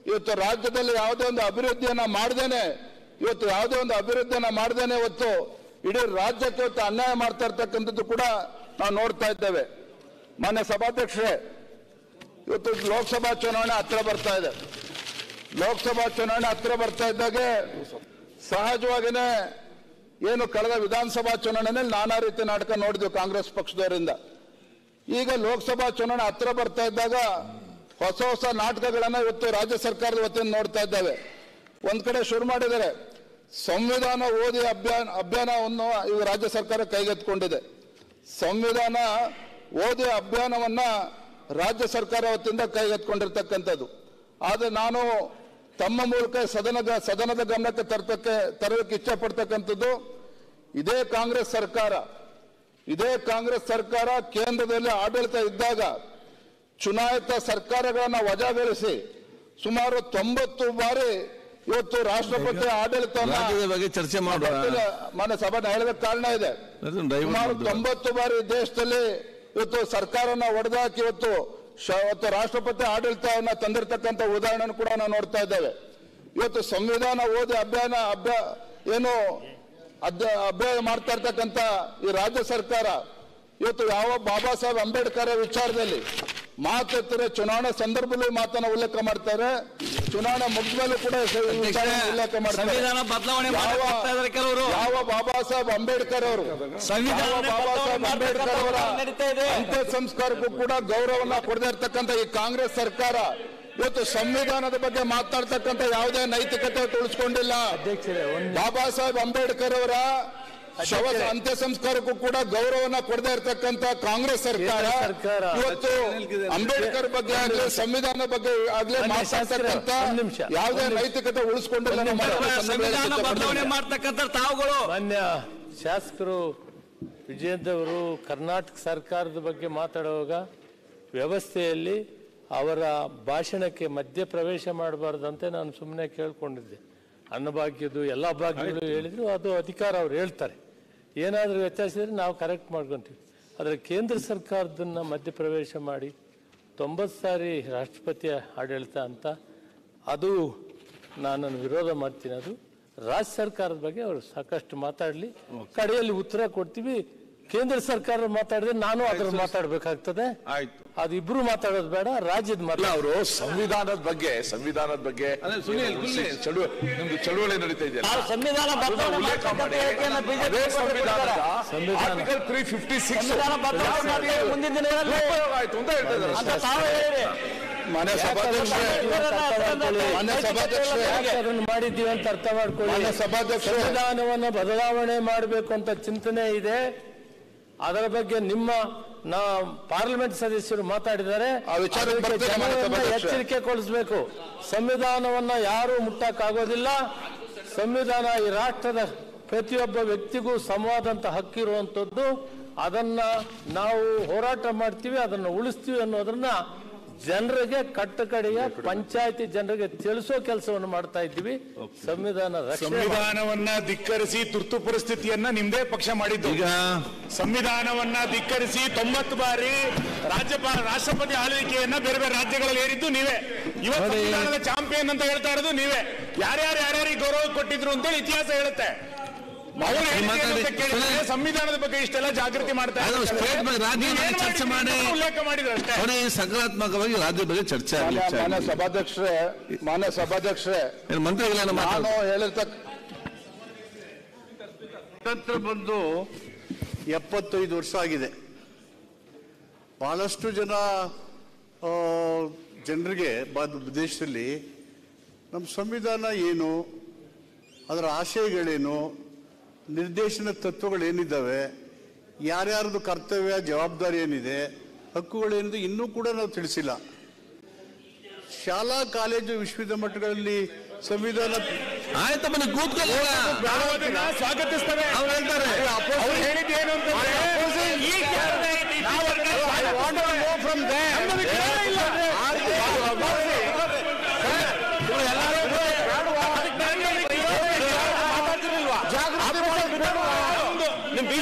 ಇವತ್ತು ರಾಜ್ಯದಲ್ಲಿ ಯಾವುದೇ ಒಂದು ಅಭಿವೃದ್ಧಿಯನ್ನ ಮಾಡ್ದೇನೆ ಇವತ್ತು ಇಡೀ ರಾಜ್ಯಕ್ಕೆ ಇವತ್ತು ಅನ್ಯಾಯ ಮಾಡ್ತಾ ಇರ್ತಕ್ಕಂಥದ್ದು ಕೂಡ ನಾವು ನೋಡ್ತಾ ಇದ್ದೇವೆ. ಮಾನ್ಯ ಸಭಾಧ್ಯಕ್ಷರೇ, ಇವತ್ತು ಲೋಕಸಭಾ ಚುನಾವಣೆ ಹತ್ರ ಬರ್ತಾ ಇದ್ದಾಗೆ ಸಹಜವಾಗಿನೇ ಏನು ಕಳೆದ ವಿಧಾನಸಭಾ ಚುನಾವಣೆಯಲ್ಲಿ ನಾನಾ ರೀತಿ ನಾಟಕ ನೋಡಿದ್ವಿ ಕಾಂಗ್ರೆಸ್ ಪಕ್ಷದವರಿಂದ. ಈಗ ಲೋಕಸಭಾ ಚುನಾವಣೆ ಹತ್ರ ಬರ್ತಾ ಇದ್ದಾಗ ಹೊಸ ನಾಟಕಗಳನ್ನ ಇವತ್ತು ರಾಜ್ಯ ಸರ್ಕಾರದ ವತಿಯಿಂದ ನೋಡ್ತಾ ಇದ್ದೇವೆ. ಒಂದ್ ಕಡೆ ಶುರು ಮಾಡಿದರೆ ಸಂವಿಧಾನ ಓದಿ ಅಭಿಯಾನವನ್ನು ಈಗ ರಾಜ್ಯ ಸರ್ಕಾರ ಕೈಗೆತ್ತಿಕೊಂಡಿದೆ. ಸಂವಿಧಾನ ಓದಿ ಅಭಿಯಾನವನ್ನ ರಾಜ್ಯ ಸರ್ಕಾರ ವತಿಯಿಂದ ಕೈಗೆತ್ತಿಕೊಂಡಿರ್ತಕ್ಕಂಥದ್ದು. ಆದರೆ ನಾನು ತಮ್ಮ ಮೂಲಕ ಸದನದ ಗಮನಕ್ಕೆ ತರಲಿಕ್ಕೆ ಇಚ್ಛೆ ಪಡ್ತಕ್ಕಂಥದ್ದು, ಇದೇ ಕಾಂಗ್ರೆಸ್ ಸರ್ಕಾರ ಕೇಂದ್ರದಲ್ಲಿ ಆಡಳಿತ ಇದ್ದಾಗ ಚುನಾಯಿತ ಸರ್ಕಾರಗಳನ್ನ ವಜಾಗೊಳಿಸಿ ಸುಮಾರು 90 ಬಾರಿ ಇವತ್ತು ರಾಷ್ಟ್ರಪತಿ ಆಡಳಿತವನ್ನು ಬಗ್ಗೆ ಚರ್ಚೆ ಮಾಡುವ ಮಾನ್ಯ ಸಭೆ ಹೇಳೋದಕ್ಕೆ ಕಾರಣ ಇದೆ. ಸುಮಾರು 90 ಬಾರಿ ದೇಶದಲ್ಲಿ ಇವತ್ತು ಸರ್ಕಾರನ ಒಡೆದಾಕಿ ಇವತ್ತು ರಾಷ್ಟ್ರಪತಿ ಆಡಳಿತವನ್ನ ತಂದಿರತಕ್ಕಂಥ ಉದಾಹರಣೆ ಕೂಡ ನಾವು ನೋಡ್ತಾ ಇದ್ದೇವೆ. ಇವತ್ತು ಸಂವಿಧಾನ ಓದಿ ಅಭಿಯಾನ ಮಾಡ್ತಾ ಇರ್ತಕ್ಕಂಥ ಈ ರಾಜ್ಯ ಸರ್ಕಾರ ಇವತ್ತು ಯಾವ ಬಾಬಾ ಸಾಹೇಬ್ ಅಂಬೇಡ್ಕರ್ ವಿಚಾರದಲ್ಲಿ ಮಾತೆತ್ತರೆ ಚುನಾವಣಾ ಸಂದರ್ಭದಲ್ಲಿ ಮಾತನ್ನ ಉಲ್ಲೇಖ ಮಾಡ್ತಾರೆ, ಚುನಾವಣೆ ಮುಗಿದ ಮೇಲೂ ಕೂಡ ಉಲ್ಲೇಖ ಮಾಡ್ತಾರೆ. ಯಾವ ಬಾಬಾ ಸಾಹೇಬ್ ಅಂಬೇಡ್ಕರ್ ಅವರ ಅಂತ್ಯ ಸಂಸ್ಕಾರಕ್ಕೂ ಕೂಡ ಗೌರವನ ಕೊಡದೇ ಇರ್ತಕ್ಕಂಥ ಈ ಕಾಂಗ್ರೆಸ್ ಸರ್ಕಾರ ಇವತ್ತು ಸಂವಿಧಾನದ ಬಗ್ಗೆ ಮಾತನಾಡ್ತಕ್ಕಂಥ ಯಾವುದೇ ನೈತಿಕತೆ ಉಳಿಸ್ಕೊಂಡಿಲ್ಲ. ಬಾಬಾ ಸಾಹೇಬ್ ಅಂಬೇಡ್ಕರ್ ಅವರ ಅಂತ್ಯ ಸಂಸ್ಕಾರಕ್ಕೂ ಕೂಡ ಗೌರವನ ಕೊಡದೇ ಇರತಕ್ಕಂತ ಕಾಂಗ್ರೆಸ್ ಸರ್ಕಾರ ಇವತ್ತು ಅಂಬೇಡ್ಕರ್ ಬಗ್ಗೆ ಆಗಲಿ ಸಂವಿಧಾನ ಬಗ್ಗೆ ಆಗಲಿ ಮಾತಾಡ್ತಕ್ಕಂಥ ಯಾವುದೇ ನೈತಿಕತೆ ಉಳಿಸ್ಕೊಂಡಿಲ್ಲ. ತಾವುಗಳು ಮಾನ್ಯ ಶಾಸಕರು ವಿಜಯೇಂದ್ರ ಅವರು ಕರ್ನಾಟಕ ಸರ್ಕಾರದ ಬಗ್ಗೆ ಮಾತಾಡುವಾಗ ವ್ಯವಸ್ಥೆಯಲ್ಲಿ ಅವರ ಭಾಷಣಕ್ಕೆ ಮಧ್ಯ ಪ್ರವೇಶ ಮಾಡಬಾರ್ದಂತೆ ನಾನು ಸುಮ್ಮನೆ ಕೇಳ್ಕೊಂಡಿದ್ದೆ. ಅನ್ನಭಾಗ್ಯದ್ದು ಎಲ್ಲ ಭಾಗ್ಯಗಳು ಹೇಳಿದ್ರು, ಅದು ಅಧಿಕಾರ ಅವ್ರು ಹೇಳ್ತಾರೆ. ಏನಾದರೂ ವ್ಯತ್ಯಾಸ ಇದ್ರೆ ನಾವು ಕರೆಕ್ಟ್ ಮಾಡ್ಕೊತೀವಿ. ಆದರೆ ಕೇಂದ್ರ ಸರ್ಕಾರದನ್ನು ಮಧ್ಯಪ್ರವೇಶ ಮಾಡಿ 90 ಸಾರಿ ರಾಷ್ಟ್ರಪತಿ ಆಡಳಿತ ಅಂತ ಅದು ನಾನು ವಿರೋಧ ಮಾಡ್ತೀನಿ. ಅದು ರಾಜ್ಯ ಸರ್ಕಾರದ ಬಗ್ಗೆ ಅವರು ಸಾಕಷ್ಟು ಮಾತಾಡಲಿ, ಕಡೆಯಲ್ಲಿ ಉತ್ತರ ಕೊಡ್ತೀವಿ. ಕೇಂದ್ರ ಸರ್ಕಾರ ಮಾತಾಡಿದ್ರೆ ನಾನು ಅದ್ರ ಮಾತಾಡ್ಬೇಕಾಗ್ತದೆ. ಆಯ್ತು, ಅದಿಬ್ರು ಮಾತಾಡೋದು ಬೇಡ, ರಾಜ್ಯದ ಮಾತಾಡ. ಅವರು ಸಂವಿಧಾನದ ಬಗ್ಗೆ ನಿಮ್ದು ಚಳುವಳಿ ನಡೀತಾ ಇದೆಯಲ್ಲ, ಆರ್ಟಿಕಲ್ 356 ಮುಂದಿನ ದಿನ ಆಯ್ತು ಅಂತ ಹೇಳ್ತಾ ಇದ್ದಾರೆ. ಮಾನ್ಯ ಸಭಾಧ್ಯಕ್ಷರೇ ಮಾಡಿದ್ದೀವಿ ಅಂತ ಅರ್ಥ ಮಾಡ್ಕೊಳ್ಳಿ. ಸಂವಿಧಾನವನ್ನು ಬದಲಾವಣೆ ಮಾಡಬೇಕು ಅಂತ ಚಿಂತನೆ ಇದೆ. ಅದರ ಬಗ್ಗೆ ನಿಮ್ಮ ಪಾರ್ಲಿಮೆಂಟ್ ಸದಸ್ಯರು ಮಾತಾಡಿದ್ದಾರೆ. ಎಚ್ಚರಿಕೆ ಕೊಡಿಸಬೇಕು. ಸಂವಿಧಾನವನ್ನ ಯಾರು ಮುಟ್ಟಕ್ಕಾಗೋದಿಲ್ಲ. ಸಂವಿಧಾನ ಈ ರಾಷ್ಟ್ರದ ಪ್ರತಿಯೊಬ್ಬ ವ್ಯಕ್ತಿಗೂ ಸಮವಾದಂತ ಹಕ್ಕಿರುವಂತದ್ದು. ಅದನ್ನ ನಾವು ಹೋರಾಟ ಮಾಡ್ತೀವಿ, ಅದನ್ನು ಉಳಿಸ್ತೀವಿ ಅನ್ನೋದನ್ನ ಜನರಿಗೆ ಪಂಚಾಯತಿ ಜನರಿಗೆ ತಿಳಿಸೋ ಕೆಲಸವನ್ನು ಮಾಡ್ತಾ ಇದ್ದೀವಿ. ಸಂವಿಧಾನವನ್ನ ಧಿಕ್ಕರಿಸಿ ತುರ್ತು ಪರಿಸ್ಥಿತಿಯನ್ನ ನಿಮ್ದೇ ಪಕ್ಷ ಮಾಡಿದ್ದು. ಈಗ ಸಂವಿಧಾನವನ್ನ ಧಿಕ್ಕರಿಸಿ 90 ಬಾರಿ ರಾಷ್ಟ್ರಪತಿ ಆಳ್ವಿಕೆಯನ್ನ ಬೇರೆ ಬೇರೆ ರಾಜ್ಯಗಳಲ್ಲಿ ಏರಿದ್ದು ನೀವೇ. ಇವತ್ತು ಸಂವಿಧಾನದ ಚಾಂಪಿಯನ್ ಅಂತ ಹೇಳ್ತಾ ಇರೋದು ನೀವೇ. ಯಾರ್ಯಾರಿಗೆ ಗೌರವ ಕೊಟ್ಟಿದ್ರು ಅಂತೇಳಿ ಇತಿಹಾಸ ಹೇಳುತ್ತೆ. ಸಂವಿಧಾನದ ಬಗ್ಗೆ ಇಷ್ಟೆಲ್ಲ ಜಾಗೃತಿ ಮಾಡ್ತಾ ಚರ್ಚೆ ಮಾಡಿ ಉಲ್ಲೇಖ ಮಾಡಿದ್ರೆ ಅಷ್ಟೇ. ಸಕಾರಾತ್ಮಕವಾಗಿ ರಾಜ್ಯ ಬಗ್ಗೆ ಚರ್ಚೆ. ಮಾನ್ಯ ಸಭಾಧ್ಯಕ್ಷರೇ ಮಂತ್ರಿಗಳನ್ನ ನಾನು ಹೇಳಿರ್ತಕ್ಕ ಸ್ವಾತಂತ್ರ್ಯ ಬಂದು 75 ವರ್ಷ ಆಗಿದೆ. ಬಹಳಷ್ಟು ಜನರಿಗೆ ದೇಶದಲ್ಲಿ ನಮ್ಮ ಸಂವಿಧಾನ ಏನು, ಅದರ ಆಶಯಗಳೇನು, ನಿರ್ದೇಶನ ತತ್ವಗಳೇನಿದ್ದಾವೆ, ಯಾರ್ಯಾರದು ಕರ್ತವ್ಯ ಜವಾಬ್ದಾರಿ ಏನಿದೆ, ಹಕ್ಕುಗಳೇನಿದೆ ಇನ್ನೂ ಕೂಡ ನಾವು ತಿಳಿಸಿಲ್ಲ. ಶಾಲಾ ಕಾಲೇಜು ವಿಶ್ವದ ಮಟ್ಟಗಳಲ್ಲಿ ಸಂವಿಧಾನ ಆಯ್ತಮ್ಮ ಸ್ವಾಗತಿಸ್ತೇವೆ. ಹೇಳಿದ್ದೇನು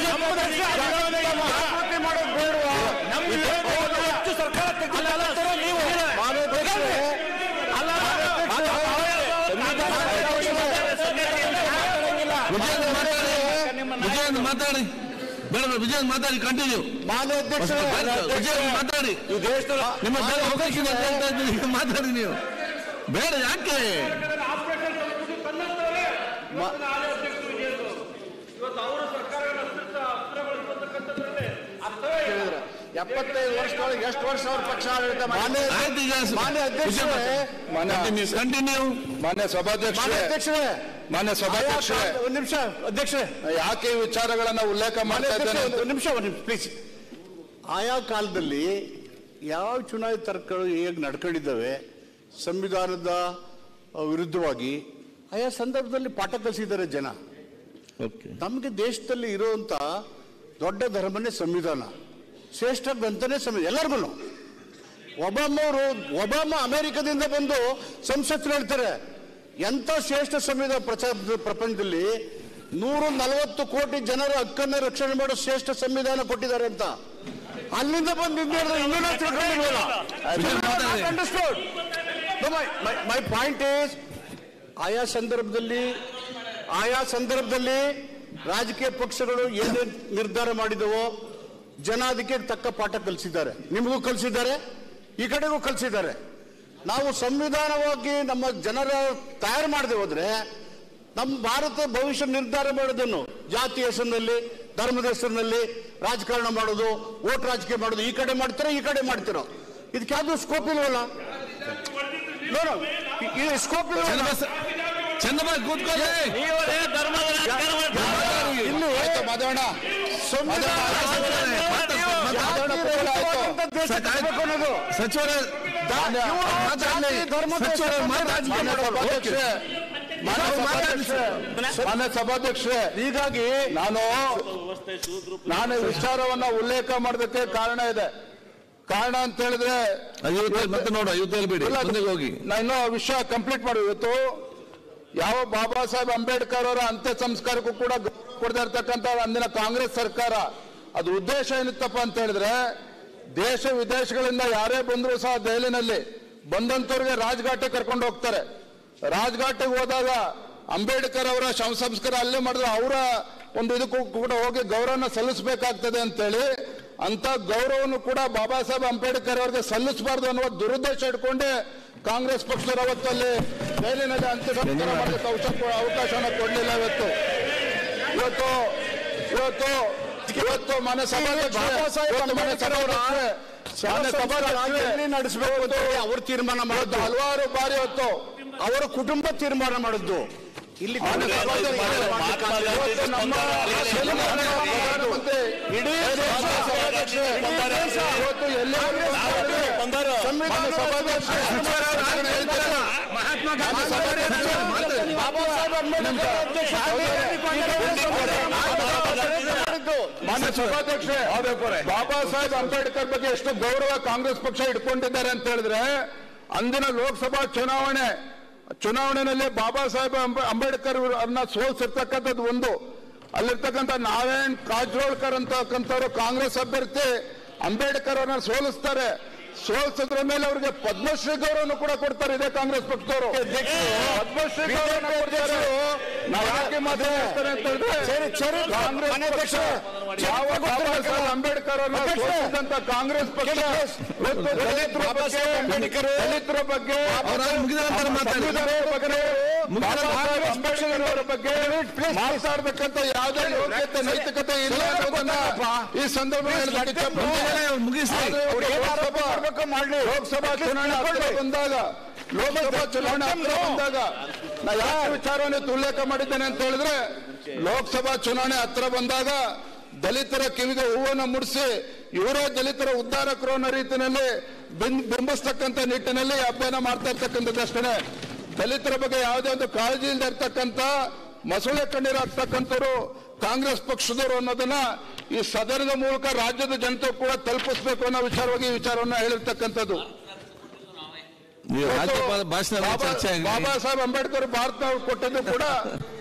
ಮಾತಾಡಿ ಬೇಡ, ವಿಜಯ್ ಮಾತಾಡಿ, ಕಂಟಿನ್ಯೂ. ಮಾತಾಡಿ, ನಿಮ್ಮ ಮಾತಾಡಿ ನೀವು. ಬೇಡ, ಯಾಕೆ 75 ವರ್ಷದೊಳಗೆ ಎಷ್ಟು ವರ್ಷ ಅವ್ರ ಪಕ್ಷ ಆಡಳಿತ ಮಾನ್ಯ ಸಭಾಧ್ಯಕ್ಷರೇ ಒಂದು ನಿಮಿಷ ಅಧ್ಯಕ್ಷರೇ, ಯಾಕೆ ಈ ವಿಚಾರಗಳನ್ನ ಉಲ್ಲೇಖ ಮಾಡ್ತಾ ಇದ್ದೇನೆ? ಒಂದು ನಿಮಿಷ ಪ್ಲೀಸ್. ಆಯಾ ಕಾಲದಲ್ಲಿ ಯಾವ ಚುನಾಯಿತ ಸರ್ಕಾರಗಳು ಹೇಗೆ ನಡ್ಕೊಂಡಿದ್ದಾವೆ ಸಂವಿಧಾನದ ವಿರುದ್ಧವಾಗಿ ಆಯಾ ಸಂದರ್ಭದಲ್ಲಿ ಪಾಠ ಕಲಿಸಿದ್ದಾರೆ ಜನ. ನಮಗೆ ದೇಶದಲ್ಲಿ ಇರುವಂತ ದೊಡ್ಡ ಧರ್ಮನೇ ಸಂವಿಧಾನ, ಶ್ರೇಷ್ಠ ಗ್ರಂಥನೇ ಸಂವಿಧಾನ ಎಲ್ಲರಿಗೂ. ಒಬಾಮ ಅಮೆರಿಕದಿಂದ ಬಂದು ಸಂಸತ್ತು ಹೇಳ್ತಾರೆ ಎಂತ ಶ್ರೇಷ್ಠ ಸಂವಿಧಾನ ಪ್ರಪಂಚದಲ್ಲಿ 140 ಕೋಟಿ ಜನರ ಹಕ್ಕನ್ನು ರಕ್ಷಣೆ ಮಾಡೋ ಶ್ರೇಷ್ಠ ಸಂವಿಧಾನ ಕೊಟ್ಟಿದ್ದಾರೆ ಅಂತ. ಅಲ್ಲಿಂದ ಬಂದು ಮೈ ಪಾಯಿಂಟ್ ಈಸ್ ಆಯಾ ಸಂದರ್ಭದಲ್ಲಿ ರಾಜಕೀಯ ಪಕ್ಷಗಳು ಏನೇನು ನಿರ್ಧಾರ ಮಾಡಿದವೋ ಜನ ಅದಕ್ಕೆ ತಕ್ಕ ಪಾಠ ಕಲಿಸಿದ್ದಾರೆ. ನಿಮಗೂ ಕಲಿಸಿದ್ದಾರೆ, ಈ ಕಡೆಗೂ ಕಲಿಸಿದ್ದಾರೆ. ನಾವು ಸಂವಿಧಾನವಾಗಿ ನಮ್ಮ ಜನರ ತಯಾರು ಮಾಡದೆ ಹೋದ್ರೆ ನಮ್ಮ ಭಾರತ ಭವಿಷ್ಯ ನಿರ್ಧಾರ ಮಾಡೋದನ್ನು ಜಾತಿ ಹೆಸರಿನಲ್ಲಿ, ಧರ್ಮದ ಹೆಸರಿನಲ್ಲಿ ರಾಜಕಾರಣ ಮಾಡೋದು, ವೋಟ್ ರಾಜಕೀಯ ಮಾಡೋದು, ಈ ಕಡೆ ಮಾಡ್ತೀರೋ ಈ ಕಡೆ ಮಾಡ್ತಿರೋ, ಇದಕ್ಕೆ ಯಾವ್ದು ಸ್ಕೋಪ್ ಇಲ್ವಲ್ಲ. ಸ್ಕೋಪ್ ಇಲ್ಲ. ಮಾನ್ಯ ಸಭಾಧ್ಯಕ್ಷರೇ, ಹೀಗಾಗಿ ನಾನು ವಿಚಾರವನ್ನ ಉಲ್ಲೇಖ ಮಾಡೋದಕ್ಕೆ ಕಾರಣ ಇದೆ. ಕಾರಣ ಅಂತ ಹೇಳಿದ್ರೆ ಹೋಗಿ ನಾ ಇನ್ನೂ ವಿಷಯ ಕಂಪ್ಲೀಟ್ ಮಾಡಿ. ಇವತ್ತು ಯಾವ ಬಾಬಾ ಸಾಹೇಬ್ ಅಂಬೇಡ್ಕರ್ ಅವರ ಅಂತ್ಯ ಸಂಸ್ಕಾರಕ್ಕೂ ಕೂಡ ಕೊಡದೇ ಇರ್ತಕ್ಕಂಥ ಅಂದಿನ ಕಾಂಗ್ರೆಸ್ ಸರ್ಕಾರ, ಅದು ಉದ್ದೇಶ ಏನಿತ್ತಪ್ಪ ಅಂತ ಹೇಳಿದ್ರೆ ದೇಶ ವಿದೇಶಗಳಿಂದ ಯಾರೇ ಬಂದರೂ ಸಹ ದೆಹಲಿನಲ್ಲಿ ಬಂದಂತವ್ರಿಗೆ ರಾಜ್ಘಾಟಿಗೆ ಕರ್ಕೊಂಡು ಹೋಗ್ತಾರೆ. ರಾಜ್ಘಾಟಿಗೆ ಹೋದಾಗ ಅಂಬೇಡ್ಕರ್ ಅವರ ಶವ ಸಂಸ್ಕಾರ ಅಲ್ಲೇ ಮಾಡಿದ್ರು, ಅವರ ಒಂದು ಇದಕ್ಕೂ ಕೂಡ ಹೋಗಿ ಗೌರವನ ಸಲ್ಲಿಸಬೇಕಾಗ್ತದೆ ಅಂತೇಳಿ ಅಂತ ಗೌರವವನ್ನು ಕೂಡ ಬಾಬಾ ಸಾಹೇಬ್ ಅಂಬೇಡ್ಕರ್ ಅವರಿಗೆ ಸಲ್ಲಿಸಬಾರ್ದು ಅನ್ನುವ ದುರುದ್ದೇಶ ಇಟ್ಕೊಂಡೆ ಕಾಂಗ್ರೆಸ್ ಪಕ್ಷದವರು ಅವತ್ತಲ್ಲಿ ಜೈಲಿನಲ್ಲಿ ಅಂತ್ಯ ಸಂಸ್ಕಾರ ಮಾಡಲಿಕ್ಕೆ ಅವಕಾಶವನ್ನು ಕೊಡಲಿಲ್ಲ. ಇವತ್ತು ಮನೆ ನಡೆಸಬೇಕು ಅಂತ ಅವರು ತೀರ್ಮಾನ ಮಾಡೋದು, ಹಲವಾರು ಬಾರಿ ಹೊತ್ತು ಅವರ ಕುಟುಂಬ ತೀರ್ಮಾನ ಮಾಡಿದ್ದು. ಇಲ್ಲಿ ಮಾನ್ಯ ಸಭಾಧ್ಯಕ್ಷೆ, ಬಾಬಾ ಸಾಹೇಬ್ ಅಂಬೇಡ್ಕರ್ ಬಗ್ಗೆ ಎಷ್ಟು ಗೌರವ ಕಾಂಗ್ರೆಸ್ ಪಕ್ಷ ಇಟ್ಕೊಂಡಿದ್ದಾರೆ ಅಂತ ಹೇಳಿದ್ರೆ, ಅಂದಿನ ಲೋಕಸಭಾ ಚುನಾವಣೆಯಲ್ಲಿ ಬಾಬಾ ಸಾಹೇಬ್ ಅಂಬೇಡ್ಕರ್ ಅವ್ರನ್ನ ಸೋಲ್ಸಿರ್ತಕ್ಕಂಥದ್ದು ಒಂದು. ಅಲ್ಲಿರ್ತಕ್ಕಂಥ ನಾರಾಯಣ್ ಕಾಜ್ರೋಳ್ಕರ್ ಅಂತಕ್ಕಂಥವ್ರು ಕಾಂಗ್ರೆಸ್ ಅಭ್ಯರ್ಥಿ ಅಂಬೇಡ್ಕರ್ ಅವ್ರನ್ನ ಸೋಲಿಸಿದ್ರ ಮೇಲೆ ಅವರಿಗೆ ಪದ್ಮಶ್ರೀ ಗೌರವವನ್ನು ಕೂಡ ಕೊಡ್ತಾರೆ ಇದೇ ಕಾಂಗ್ರೆಸ್ ಪಕ್ಷದವರು. ಪದ್ಮಶ್ರೀ ಗೌರವ ಕೊಡ್ತಾರೆ. ನಾವು ಯಾಕೆ ಮಾತಾಡ್ತಾರೆ ಅಂತ ಹೇಳಿದ್ರೆ, ಕಾಂಗ್ರೆಸ್ ಯಾವ ಬಾಬಾ ಸಾಹೇಬ್ ಅಂಬೇಡ್ಕರ್ ಅವ್ರನ್ನ ಸೋಲಿಸಿದಂತ ಕಾಂಗ್ರೆಸ್ ಪಕ್ಷ ದಲಿತರ ಬಗ್ಗೆ ಅಂಬೇಡ್ಕರ್ ಅವರ ಬಗ್ಗೆ ಮಾತಾಡ್ಬೇಕಂತ ಯಾವುದೇ ಯೋಗ್ಯತೆ ನೈತಿಕತೆ ಇಲ್ಲ ಅನ್ನೋದನ್ನ ಈ ಸಂದರ್ಭದಲ್ಲಿ ಲೋಕಸಭಾ ಚುನಾವಣೆ ಬಂದಾಗ ನಾ ಯಾವ ವಿಚಾರವನ್ನು ಉಲ್ಲೇಖ ಮಾಡಿದ್ದೇನೆ ಅಂತ ಹೇಳಿದ್ರೆ, ಲೋಕಸಭಾ ಚುನಾವಣೆ ಹತ್ರ ಬಂದಾಗ ದಲಿತರ ಕಿವಿಗೆ ಹೂವನ್ನು ಮುಡಿಸಿ ಇವರೇ ದಲಿತರ ಉದ್ಧಾರಕರು ಅನ್ನೋ ರೀತಿಯಲ್ಲಿ ಬಿಂಬಿಸ್ತಕ್ಕಂಥ ನಿಟ್ಟಿನಲ್ಲಿ ಅಭಿಯಾನ ಮಾಡ್ತಾ ಇರ್ತಕ್ಕಂಥದ್ದಷ್ಟೇ. ದಲಿತರ ಬಗ್ಗೆ ಯಾವುದೇ ಒಂದು ಕಾಳಜಿ ಇಲ್ಲದೆ ಇರ್ತಕ್ಕಂಥ ಮಸೂಳೆ ಕಣ್ಣೀರಾಗ್ತಕ್ಕಂಥವ್ರು ಕಾಂಗ್ರೆಸ್ ಪಕ್ಷದವರು ಅನ್ನೋದನ್ನ ಈ ಸದನದ ಮೂಲಕ ರಾಜ್ಯದ ಜನತೆ ಕೂಡ ತಲುಪಿಸಬೇಕು ಅನ್ನೋ ವಿಚಾರವಾಗಿ ಈ ವಿಚಾರವನ್ನು ಹೇಳಿರ್ತಕ್ಕಂಥದ್ದು. ಬಾಬಾ ಸಾಹೇಬ್ ಅಂಬೇಡ್ಕರ್ ಭಾರತ ಕೊಟ್ಟದ್ದು ಕೂಡ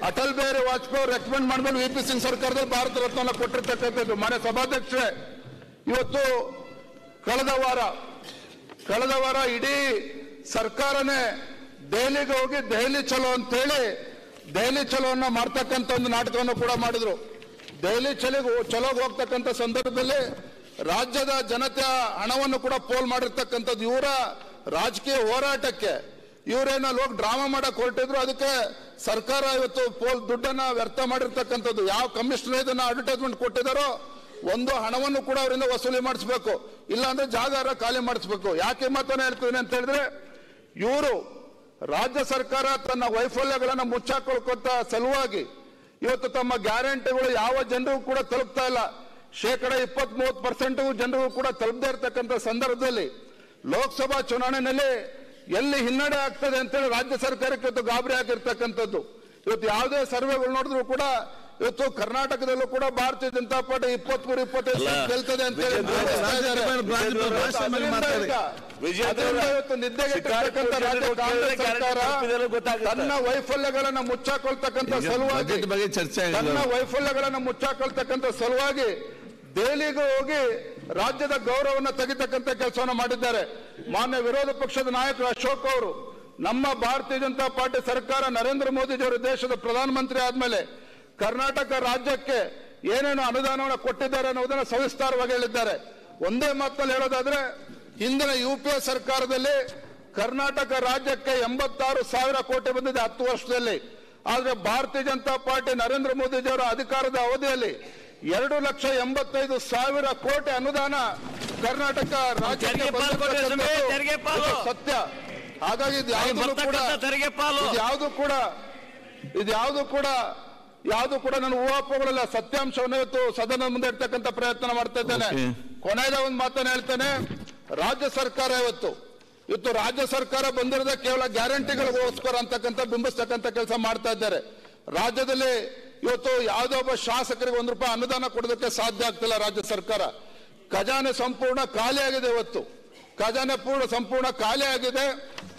ಅಟಲ್ ಬಿಹಾರಿ ವಾಜಪೇಯಿ ರೆಕಮೆಂಡ್ ಮಾಡ್ಕೊಂಡು ವಿ ಪಿ ಸಿಂಗ್ ಸರ್ಕಾರದಲ್ಲಿ ಭಾರತ ರತ್ನ ಕೊಟ್ಟಿರ್ತಕ್ಕಂಥದ್ದು. ಮಾನ್ಯ ಸಭಾಧ್ಯಕ್ಷರೇ, ಇವತ್ತು ಕಳೆದ ವಾರ ಇಡೀ ಸರ್ಕಾರನೇ ದೆಹಲಿಗೆ ಹೋಗಿ ದೆಹಲಿ ಚಲೋ ಅಂತೇಳಿ ದೆಹಲಿ ಚಲೋವನ್ನ ಮಾಡ್ತಕ್ಕಂಥ ಒಂದು ನಾಟಕವನ್ನು ಕೂಡ ಮಾಡಿದ್ರು. ದೆಹಲಿ ಚಲೋಗೆ ಹೋಗ್ತಕ್ಕಂಥ ಸಂದರ್ಭದಲ್ಲಿ ರಾಜ್ಯದ ಜನತೆಯ ಹಣವನ್ನು ಕೂಡ ಪೋಲ್ ಮಾಡಿರ್ತಕ್ಕಂಥದ್ದು. ಇವರ ರಾಜಕೀಯ ಹೋರಾಟಕ್ಕೆ ಇವರೇನ ಲೋಕ ಡ್ರಾಮಾ ಮಾಡಕ್ ಹೊರಟಿದ್ರು, ಅದಕ್ಕೆ ಸರ್ಕಾರ ಇವತ್ತು ದುಡ್ಡನ್ನ ವ್ಯರ್ಥ ಮಾಡಿರ್ತಕ್ಕಂಥದ್ದು. ಯಾವ ಕಮಿಷನರ್ ಇದನ್ನ ಅಡ್ವರ್ಟೈಸ್ಮೆಂಟ್ ಕೊಟ್ಟಿದ್ದಾರೋ ಒಂದು ಹಣವನ್ನು ಕೂಡ ಅವರಿಂದ ವಸೂಲಿ ಮಾಡಿಸ್ಬೇಕು, ಇಲ್ಲಾಂದ್ರೆ ಜಾಗ ಖಾಲಿ ಮಾಡಿಸ್ಬೇಕು. ಯಾಕೆ ಮಾತನ್ನ ಹೇಳ್ತಿದ್ದೀನಿ ಅಂತ ಹೇಳಿದ್ರೆ, ಇವರು ರಾಜ್ಯ ಸರ್ಕಾರ ತನ್ನ ವೈಫಲ್ಯಗಳನ್ನು ಮುಚ್ಚಾಕೊಳ್ಕೊಂತ ಸಲುವಾಗಿ ಇವತ್ತು ತಮ್ಮ ಗ್ಯಾರಂಟಿಗಳು ಯಾವ ಜನರಿಗೂ ಕೂಡ ತಲುಪ್ತಾ ಇಲ್ಲ. 20-30% ಜನರಿಗೂ ಕೂಡ ತಲುಪದೇ ಇರತಕ್ಕಂಥ ಸಂದರ್ಭದಲ್ಲಿ ಲೋಕಸಭಾ ಚುನಾವಣೆಯಲ್ಲಿ ಎಲ್ಲಿ ಹಿನ್ನಡೆ ಆಗ್ತದೆ ಅಂತೇಳಿ ರಾಜ್ಯ ಸರ್ಕಾರಕ್ಕೆ ಇವತ್ತು ಗಾಬರಿ ಆಗಿರ್ತಕ್ಕಂಥದ್ದು. ಇವತ್ತು ಯಾವುದೇ ಸರ್ವೆಗಳು ನೋಡಿದ್ರು ಕೂಡ ಇವತ್ತು ಕರ್ನಾಟಕದಲ್ಲೂ ಕೂಡ ಭಾರತೀಯ ಜನತಾ ಪಾರ್ಟಿ 23-25 ಗೆಲ್ತದೆ ಅಂತ ಹೇಳಿ ಇವತ್ತು ನಿದ್ದೆಗೆಟ್ಟಿರ್ತಕ್ಕಂಥ ರಾಜ್ಯ ಕಾಂಗ್ರೆಸ್ ಸರ್ಕಾರ ತನ್ನ ವೈಫಲ್ಯಗಳನ್ನು ಮುಚ್ಚಾಕೊಳ್ತಕ್ಕಂಥ ಸಲುವಾಗಿ ದೆಹಲಿಗೆ ಹೋಗಿ ರಾಜ್ಯದ ಗೌರವವನ್ನು ತೆಗಿತಕ್ಕಂಥ ಕೆಲಸವನ್ನು ಮಾಡಿದ್ದಾರೆ. ಮಾನ್ಯ ವಿರೋಧ ಪಕ್ಷದ ನಾಯಕರು ಅಶೋಕ್ ಅವರು ನಮ್ಮ ಭಾರತೀಯ ಜನತಾ ಪಾರ್ಟಿ ಸರ್ಕಾರ ನರೇಂದ್ರ ಮೋದಿಜಿಯವರು ದೇಶದ ಪ್ರಧಾನಮಂತ್ರಿ ಆದ್ಮೇಲೆ ಕರ್ನಾಟಕ ರಾಜ್ಯಕ್ಕೆ ಏನೇನು ಅನುದಾನವನ್ನು ಕೊಟ್ಟಿದ್ದಾರೆ ಅನ್ನೋದನ್ನ ಸವಿಸ್ತಾರವಾಗಿ ಹೇಳಿದ್ದಾರೆ. ಒಂದೇ ಮಾತಲ್ಲಿ ಹೇಳೋದಾದ್ರೆ, ಹಿಂದಿನ UPA ಸರ್ಕಾರದಲ್ಲಿ ಕರ್ನಾಟಕ ರಾಜ್ಯಕ್ಕೆ 86,000 ಕೋಟಿ ಬಂದಿದೆ 10 ವರ್ಷದಲ್ಲಿ. ಆದ್ರೆ ಭಾರತೀಯ ಜನತಾ ಪಾರ್ಟಿ ನರೇಂದ್ರ ಮೋದಿಜಿಯವರ ಅಧಿಕಾರದ ಅವಧಿಯಲ್ಲಿ 2,85,000 ಕೋಟಿ ಅನುದಾನ ಕರ್ನಾಟಕ ರಾಜ್ಯಕ್ಕೆ ಸತ್ಯ. ಹಾಗಾಗಿ ಯಾವುದು ಕೂಡ ನಾನು ಊಹಾಪೋಗಳಲ್ಲ, ಸತ್ಯಾಂಶವನ್ನು ಇವತ್ತು ಸದನದ ಮುಂದೆ ಇರ್ತಕ್ಕಂಥ ಪ್ರಯತ್ನ ಮಾಡ್ತಾ ಇದ್ದೇನೆ. ಕೊನೆಯದ ಒಂದು ಮಾತನ್ನು ಹೇಳ್ತೇನೆ. ರಾಜ್ಯ ಸರ್ಕಾರ ಇವತ್ತು ರಾಜ್ಯ ಸರ್ಕಾರ ಬಂದಿರೋದೇ ಕೇವಲ ಗ್ಯಾರಂಟಿಗಳಿಗೋಸ್ಕರ ಅಂತಕ್ಕಂಥ ಬಿಂಬಿಸ್ತಕ್ಕಂಥ ಕೆಲಸ ಮಾಡ್ತಾ ಇದ್ದಾರೆ. ರಾಜ್ಯದಲ್ಲಿ ಇವತ್ತು ಯಾವುದೋ ಒಬ್ಬ ಶಾಸಕರಿಗೆ ₹1 ಅನುದಾನ ಕೊಡೋದಕ್ಕೆ ಸಾಧ್ಯ ಆಗ್ತಿಲ್ಲ. ರಾಜ್ಯ ಸರ್ಕಾರ ಖಜಾನೆ ಸಂಪೂರ್ಣ ಖಾಲಿಯಾಗಿದೆ. ಇವತ್ತು ಖಜಾನೆ ಸಂಪೂರ್ಣ ಖಾಲಿಯಾಗಿದೆ.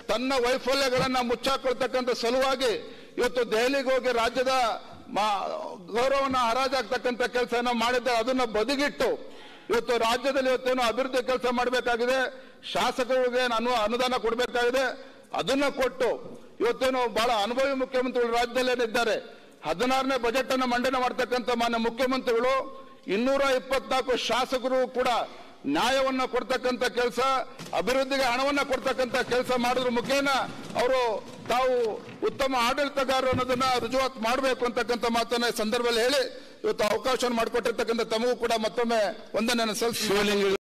ತನ್ನ ವೈಫಲ್ಯಗಳನ್ನ ಮುಚ್ಚಾಕೊಳ್ತಕ್ಕಂಥ ಸಲುವಾಗಿ ಇವತ್ತು ದೆಹಲಿಗೆ ಹೋಗಿ ರಾಜ್ಯದ ಗೌರವನ ಹರಾಜಾಗ್ತಕ್ಕಂಥ ಕೆಲಸನ ಮಾಡಿದ್ದಾರೆ. ಅದನ್ನ ಬದಿಗಿಟ್ಟು ಇವತ್ತು ರಾಜ್ಯದಲ್ಲಿ ಇವತ್ತೇನು ಅಭಿವೃದ್ಧಿ ಕೆಲಸ ಮಾಡಬೇಕಾಗಿದೆ, ಶಾಸಕರಿಗೆ ಅನುದಾನ ಕೊಡಬೇಕಾಗಿದೆ, ಅದನ್ನ ಕೊಟ್ಟು ಇವತ್ತೇನು ಬಹಳ ಅನುಭವಿ ಮುಖ್ಯಮಂತ್ರಿಗಳು ರಾಜ್ಯದಲ್ಲೇನಿದ್ದಾರೆ. 16ನೇ ಬಜೆಟ್ ಅನ್ನು ಮಂಡನೆ ಮಾಡ್ತಕ್ಕಂಥ ಮಾನ್ಯ ಮುಖ್ಯಮಂತ್ರಿಗಳು 224 ಶಾಸಕರು ಕೂಡ ನ್ಯಾಯವನ್ನ ಕೊಡ್ತಕ್ಕಂಥ ಕೆಲಸ, ಅಭಿವೃದ್ಧಿಗೆ ಹಣವನ್ನ ಕೊಡ್ತಕ್ಕಂಥ ಕೆಲಸ ಮಾಡೋದ್ರ ಮುಖೇನ ಅವರು ತಾವು ಉತ್ತಮ ಆಡಳಿತಗಾರರು ಅನ್ನೋದನ್ನ ರುಜುವಾತು ಮಾಡಬೇಕು ಅಂತಕ್ಕಂಥ ಮಾತನ್ನ ಸಂದರ್ಭದಲ್ಲಿ ಹೇಳಿ ಇವತ್ತು ಅವಕಾಶ ಮಾಡಿಕೊಟ್ಟಿರ್ತಕ್ಕಂಥ ತಮಗೂ ಕೂಡ ಮತ್ತೊಮ್ಮೆ ವಂದನೆಯನ್ನು ಸಲ್ಲಿಸಿ